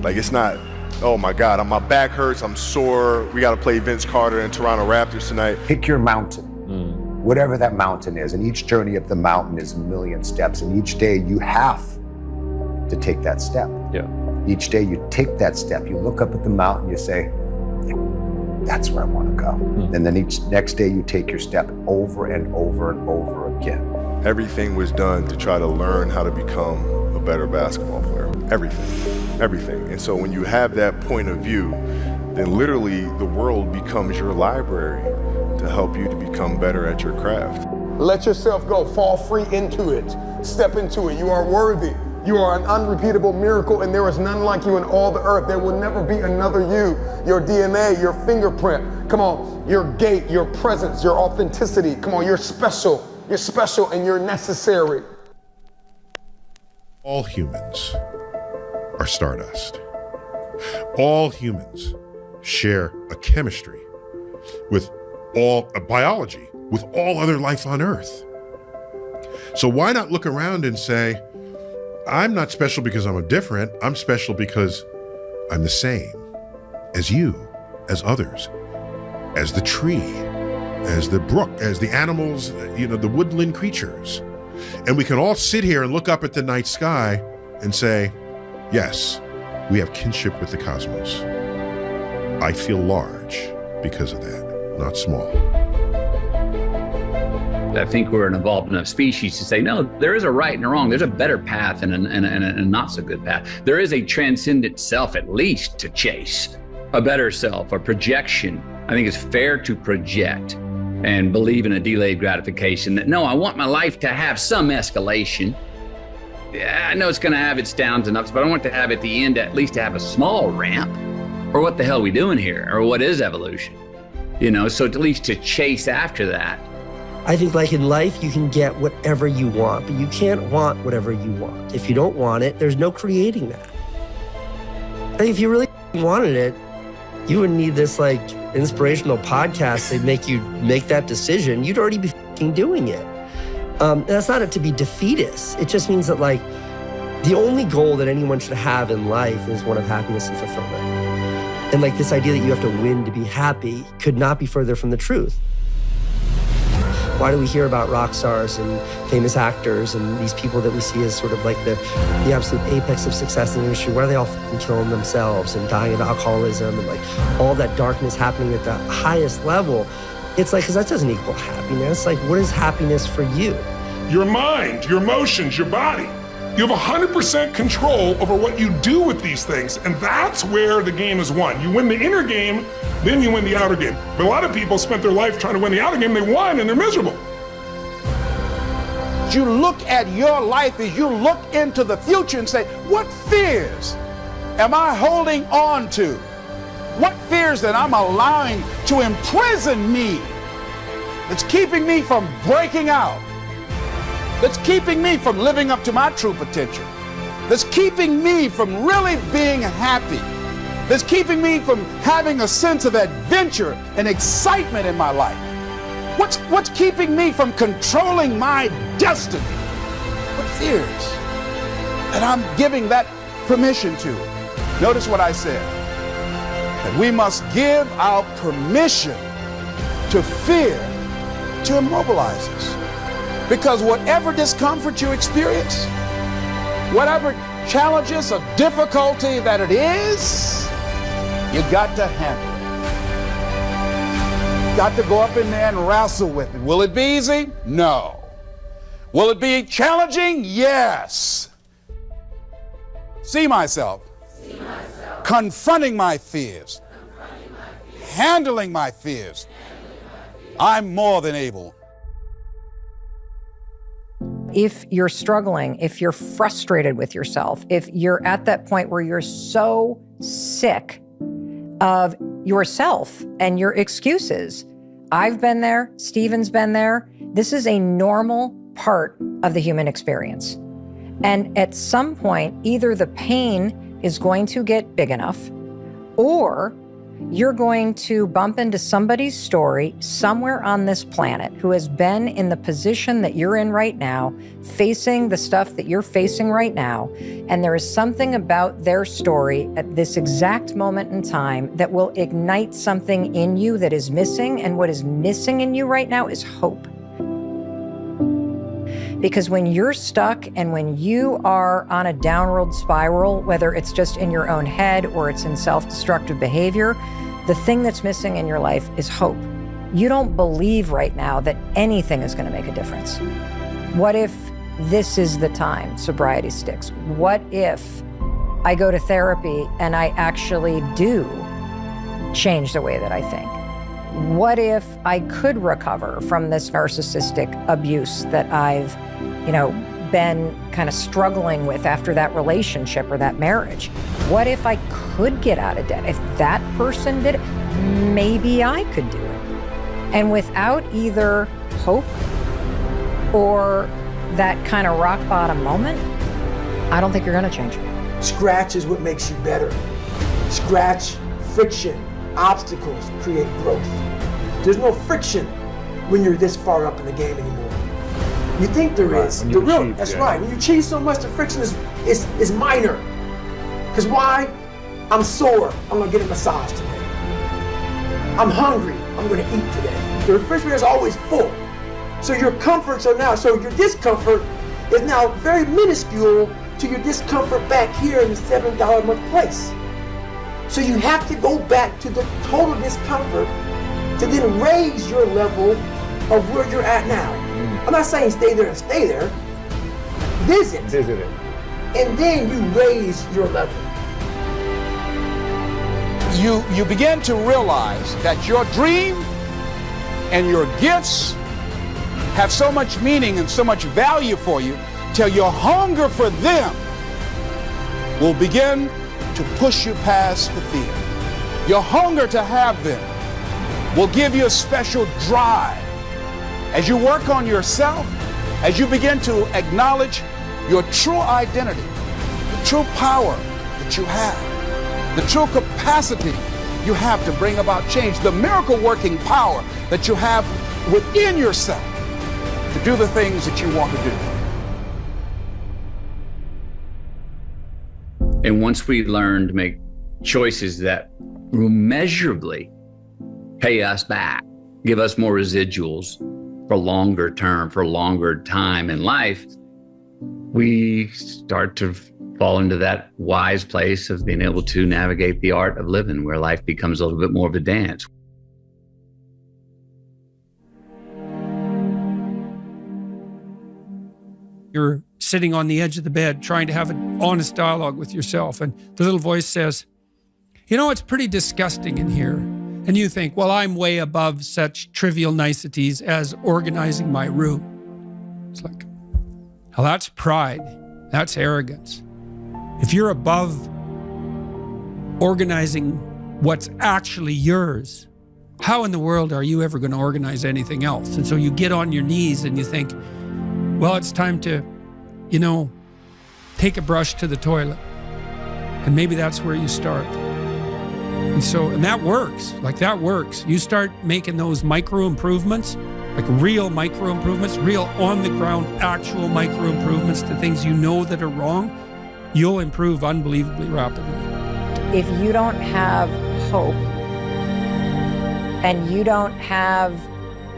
Like, it's not, oh my God, my back hurts, I'm sore, we got to play Vince Carter and Toronto Raptors tonight. Pick your mountain, whatever that mountain is, and each journey up the mountain is a million steps, and each day you have to take that step. Yeah. Each day you take that step, you look up at the mountain, you say, that's where I want to go. And then each next day you take your step over and over and over again. Everything was done to try to learn how to become a better basketball player. Everything. And so when you have that point of view, then literally the world becomes your library to help you to become better at your craft. Let yourself go, fall free into it, step into it. You are worthy. You are an unrepeatable miracle, and there is none like you in all the earth. There will never be another you. Your DNA, your fingerprint, come on, your gait, your presence, your authenticity. Come on, you're special. You're special and you're necessary. All humans are stardust. All humans share a chemistry with a biology, with all other life on Earth. So why not look around and say, I'm not special because I'm different. I'm special because I'm the same as you, as others, as the tree, as the brook, as the animals, the woodland creatures. And we can all sit here and look up at the night sky and say, yes, we have kinship with the cosmos. I feel large because of that, not small. I think we're an evolved enough species to say, no, there is a right and a wrong. There's a better path and a not so good path. There is a transcendent self, at least, to chase. A better self, a projection. I think it's fair to project and believe in a delayed gratification that, no, I want my life to have some escalation. Yeah, I know it's going to have its downs and ups, but I want to have at the end at least to have a small ramp. Or what the hell are we doing here? Or what is evolution? So at least to chase after that. I think like in life, you can get whatever you want, but you can't want whatever you want. If you don't want it, there's no creating that. I think if you really wanted it, you wouldn't need this like inspirational podcast that make you make that decision. You'd already be fucking doing it. That's not it to be defeatist. It just means that like the only goal that anyone should have in life is one of happiness and fulfillment. And like this idea that you have to win to be happy could not be further from the truth. Why do we hear about rock stars and famous actors and these people that we see as sort of like the absolute apex of success in the industry? Why are they all fucking killing themselves and dying of alcoholism and like all that darkness happening at the highest level? It's like, because that doesn't equal happiness. Like, what is happiness for you? Your mind, your emotions, your body. You have 100% control over what you do with these things, and that's where the game is won. You win the inner game, then you win the outer game. But a lot of people spent their life trying to win the outer game, they won, and they're miserable. You look at your life as you look into the future and say, what fears am I holding on to? What fears that I'm allowing to imprison me that's keeping me from breaking out? That's keeping me from living up to my true potential, that's keeping me from really being happy, that's keeping me from having a sense of adventure and excitement in my life. What's keeping me from controlling my destiny? What fears? And I'm giving that permission to. Notice what I said, that we must give our permission to fear to immobilize us. Because whatever discomfort you experience, whatever challenges or difficulty that it is, you got to handle it. Got to go up in there and wrestle with it. Will it be easy? No. Will it be challenging? Yes. See myself. Confronting my fears. Handling my fears. I'm more than able. If you're struggling, if you're frustrated with yourself, if you're at that point where you're so sick of yourself and your excuses, I've been there, Stephen's been there. This is a normal part of the human experience. And at some point, either the pain is going to get big enough, or you're going to bump into somebody's story somewhere on this planet who has been in the position that you're in right now, facing the stuff that you're facing right now. And there is something about their story at this exact moment in time that will ignite something in you that is missing. And what is missing in you right now is hope. Because when you're stuck and when you are on a downward spiral, whether it's just in your own head or it's in self-destructive behavior, the thing that's missing in your life is hope. You don't believe right now that anything is going to make a difference. What if this is the time sobriety sticks? What if I go to therapy and I actually do change the way that I think? What if I could recover from this narcissistic abuse that I've, been kind of struggling with after that relationship or that marriage? What if I could get out of debt? If that person did it, maybe I could do it. And without either hope or that kind of rock bottom moment, I don't think you're going to change. Scratch is what makes you better. Scratch, friction, obstacles create growth. There's no friction when you're this far up in the game anymore. You think there is. That's right. When you cheat so much, the friction is minor. Because why? I'm sore. I'm going to get a massage today. I'm hungry. I'm going to eat today. The refrigerator is always full. So your comforts are now, so your discomfort is now very minuscule to your discomfort back here in the $7 a month place. So you have to go back to the total discomfort to then raise your level of where you're at now. I'm not saying stay there and stay there. Visit it. And then you raise your level. You begin to realize that your dream and your gifts have so much meaning and so much value for you till your hunger for them will begin to push you past the fear. Your hunger to have them will give you a special drive. As you work on yourself, as you begin to acknowledge your true identity, the true power that you have, the true capacity you have to bring about change, the miracle-working power that you have within yourself to do the things that you want to do. And once we learn to make choices that will measurably pay us back, give us more residuals for longer term, for longer time in life, we start to fall into that wise place of being able to navigate the art of living, where life becomes a little bit more of a dance. You're sitting on the edge of the bed trying to have an honest dialogue with yourself, and the little voice says, it's pretty disgusting in here. And you think, well, I'm way above such trivial niceties as organizing my room. It's like, well, that's pride. That's arrogance. If you're above organizing what's actually yours, how in the world are you ever going to organize anything else? And so you get on your knees and you think, well, it's time to, take a brush to the toilet. And maybe that's where you start. And that works. That works. You start making those micro improvements, real micro improvements, real on the ground, actual micro improvements to things that are wrong, you'll improve unbelievably rapidly. If you don't have hope and you don't have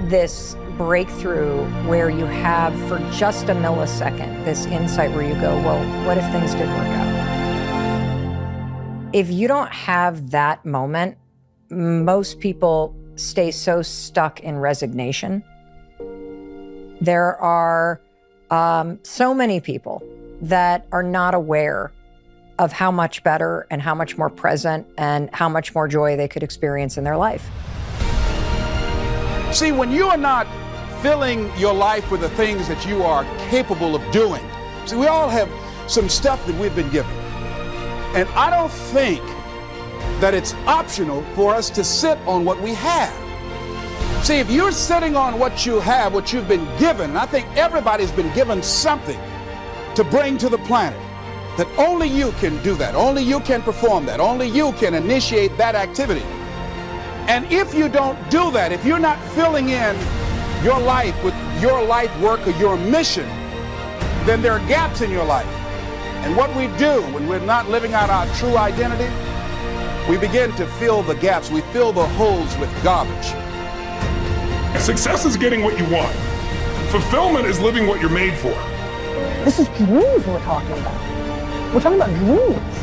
this breakthrough where you have for just a millisecond this insight where you go, well, what if things didn't work out? If you don't have that moment, most people stay so stuck in resignation. There are so many people that are not aware of how much better and how much more present and how much more joy they could experience in their life. See, when you are not filling your life with the things that you are capable of doing, see, we all have some stuff that we've been given. And I don't think that it's optional for us to sit on what we have. See, if you're sitting on what you have, what you've been given, I think everybody's been given something to bring to the planet, that only you can do that, only you can perform that, only you can initiate that activity. And if you don't do that, if you're not filling in your life with your life work or your mission, then there are gaps in your life. And what we do when we're not living out our true identity, we begin to fill the gaps. We fill the holes with garbage. Success is getting what you want. Fulfillment is living what you're made for. This is dreams we're talking about. We're talking about dreams.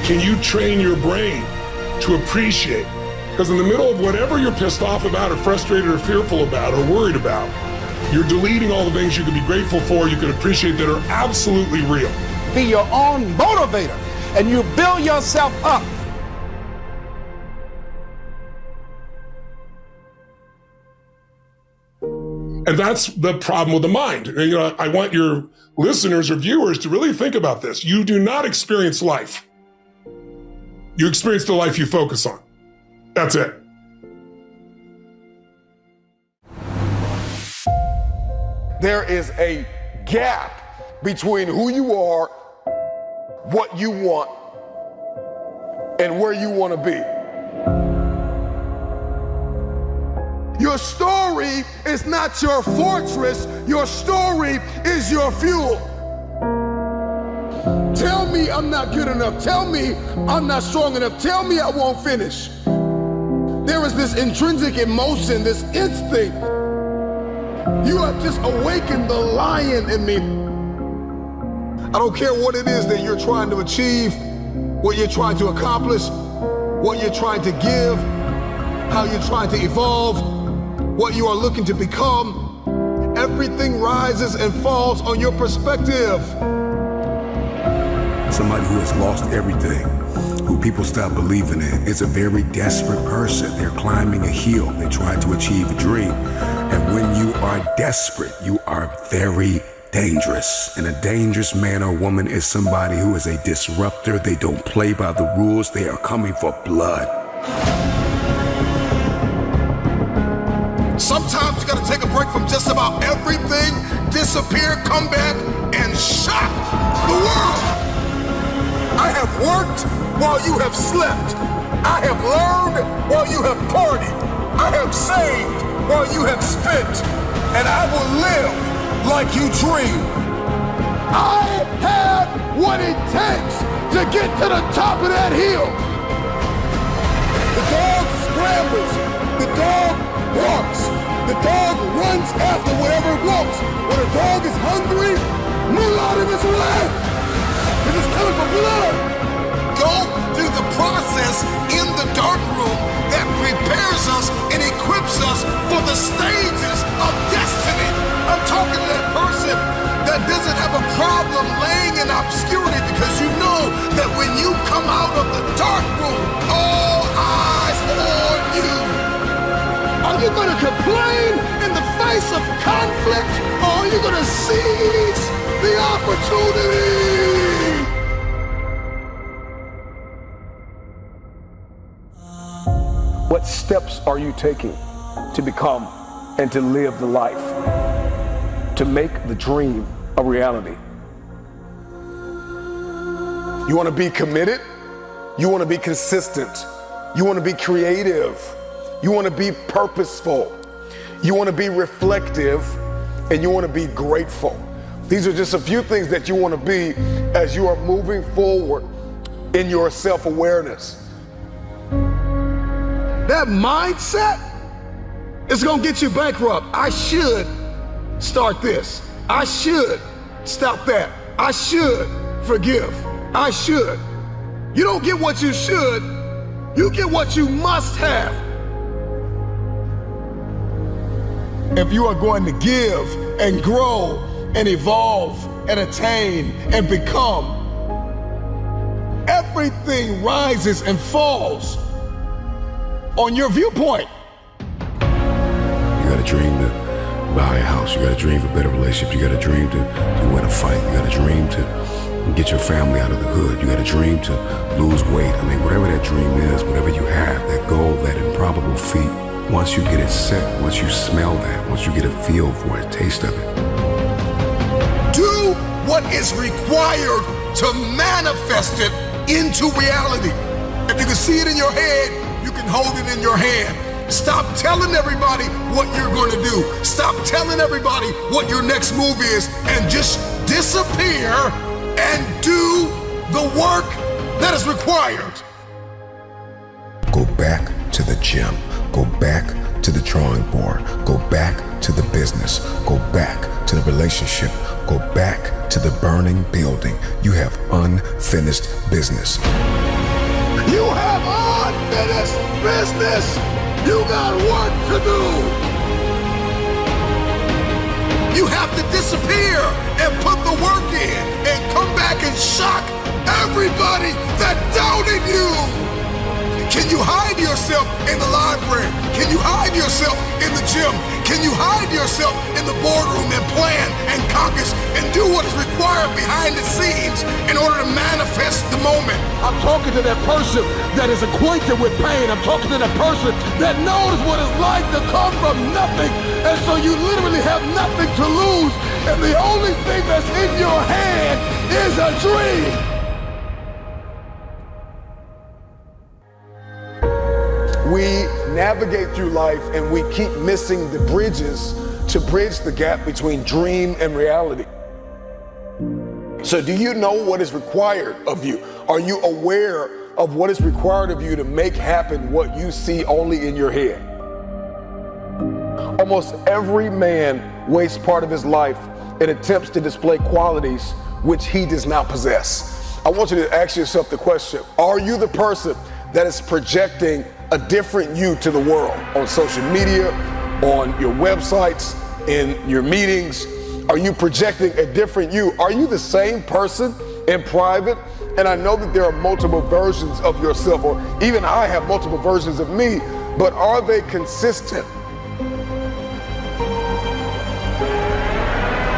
Can you train your brain to appreciate? Because in the middle of whatever you're pissed off about or frustrated or fearful about or worried about, you're deleting all the things you could be grateful for, you could appreciate that are absolutely real. Be your own motivator, and you build yourself up. And that's the problem with the mind. You know, I want your listeners or viewers to really think about this. You do not experience life. You experience the life you focus on. That's it. There is a gap between who you are, what you want, and where you want to be. Your story is not your fortress. Your story is your fuel. Tell me I'm not good enough. Tell me I'm not strong enough. Tell me I won't finish. There is this intrinsic emotion, this instinct. You have just awakened the lion in me. I don't care what it is that you're trying to achieve, what you're trying to accomplish, what you're trying to give, how you're trying to evolve, what you are looking to become. Everything rises and falls on your perspective. Somebody who has lost everything, who people stop believing in, is a very desperate person. They're climbing a hill. They're trying to achieve a dream. And when you are desperate, you are very dangerous. And a dangerous man or woman is somebody who is a disruptor. They don't play by the rules. They are coming for blood. Sometimes you gotta take a break from just about everything, disappear, come back, and shock the world. I have worked while you have slept. I have learned while you have partied. I have saved while you have spent. And I will live like you dream. I have what it takes to get to the top of that hill. The dog scrambles. The dog barks. The dog runs after whatever it wants. When a dog is hungry, move out of his way. It is coming for blood. Go through the process in the dark room that prepares us and equips us for the stages of destiny. I'm talking to that person that doesn't have a problem laying in obscurity, because you know that when you come out of the dark room, all eyes on you. Are you going to complain in the face of conflict, or are you going to seize the opportunity? What steps are you taking to become and to live the life, to make the dream a reality? You want to be committed? You want to be consistent? You want to be creative? You want to be purposeful? You want to be reflective? And you want to be grateful? These are just a few things that you want to be as you are moving forward in your self-awareness. That mindset It's gonna get you bankrupt. I should start this. I should stop that. I should forgive. I should. You don't get what you should, you get what you must have. If you are going to give and grow and evolve and attain and become, everything rises and falls on your viewpoint. You got a dream to buy a house. You got a dream for better relationships. You got a dream to win a fight. You got a dream to get your family out of the hood. You got a dream to lose weight. I mean, whatever that dream is, whatever you have, that goal, that improbable feat, once you get it set, once you smell that, once you get a feel for it, taste of it. Do what is required to manifest it into reality. If you can see it in your head, you can hold it in your hand. Stop telling everybody what you're going to do. Stop telling everybody what your next move is, and just disappear and do the work that is required. Go back to the gym. Go back to the drawing board. Go back to the business. Go back to the relationship. Go back to the burning building. You have unfinished business. You have unfinished business. You got work to do. You have to disappear and put the work in and come back and shock everybody that doubted you. Can you hide yourself in the library? Can you hide yourself in the gym? Can you hide yourself in the boardroom and plan and caucus and do what is required behind the scenes in order to manifest the moment? I'm talking to that person that is acquainted with pain. I'm talking to that person that knows what it's like to come from nothing. And so you literally have nothing to lose. And the only thing that's in your hand is a dream. We navigate through life and we keep missing the bridges to bridge the gap between dream and reality. So do you know what is required of you? Are you aware of what is required of you to make happen what you see only in your head? Almost every man wastes part of his life in attempts to display qualities which he does not possess. I want you to ask yourself the question, are you the person that is projecting a different you to the world on social media, on your websites, in your meetings? Are you projecting a different you? Are you the same person in private? And I know that there are multiple versions of yourself, or even I have multiple versions of me, but are they consistent?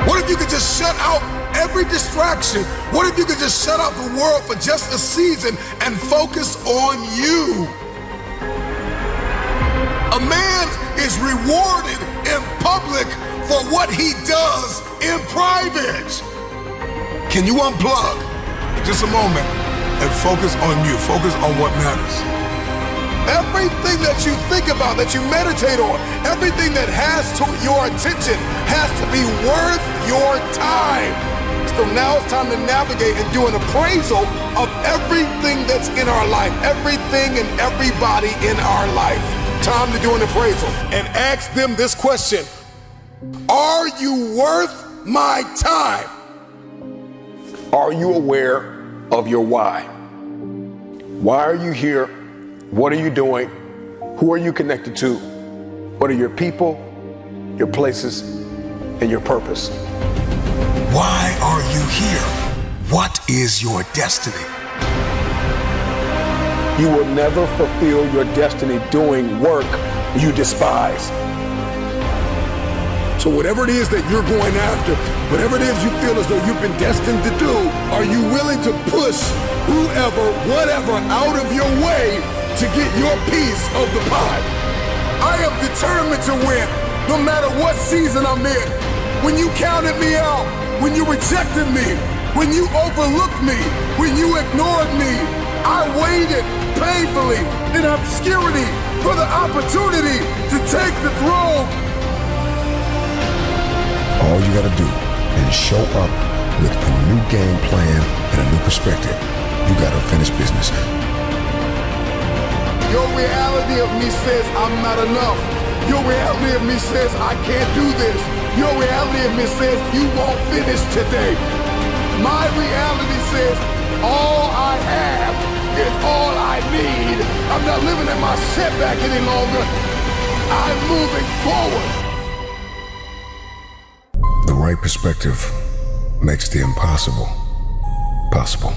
What if you could just shut out every distraction? What if you could just shut out the world for just a season and focus on you? A man is rewarded in public for what he does in private. Can you unplug just a moment and focus on you? Focus on what matters. Everything that you think about, that you meditate on, everything that has to your attention has to be worth your time. So now it's time to navigate and do an appraisal of everything that's in our life, everything and everybody in our life. Time to do an appraisal and ask them this question. Are you worth my time? Are you aware of your why? Why are you here? What are you doing? Who are you connected to? What are your people, your places, and your purpose? Why are you here? What is your destiny? You will never fulfill your destiny doing work you despise. So whatever it is that you're going after, whatever it is you feel as though you've been destined to do, are you willing to push whoever, whatever out of your way to get your piece of the pie? I am determined to win, no matter what season I'm in. When you counted me out, when you rejected me, when you overlooked me, when you ignored me, I waited painfully in obscurity for the opportunity to take the throne. All you gotta do is show up with a new game plan and a new perspective. You gotta finish business. Your reality of me says I'm not enough. Your reality of me says I can't do this. Your reality of me says you won't finish today. My reality says all I have is all I need. I'm not living in my setback any longer. I'm moving forward. The right perspective makes the impossible possible.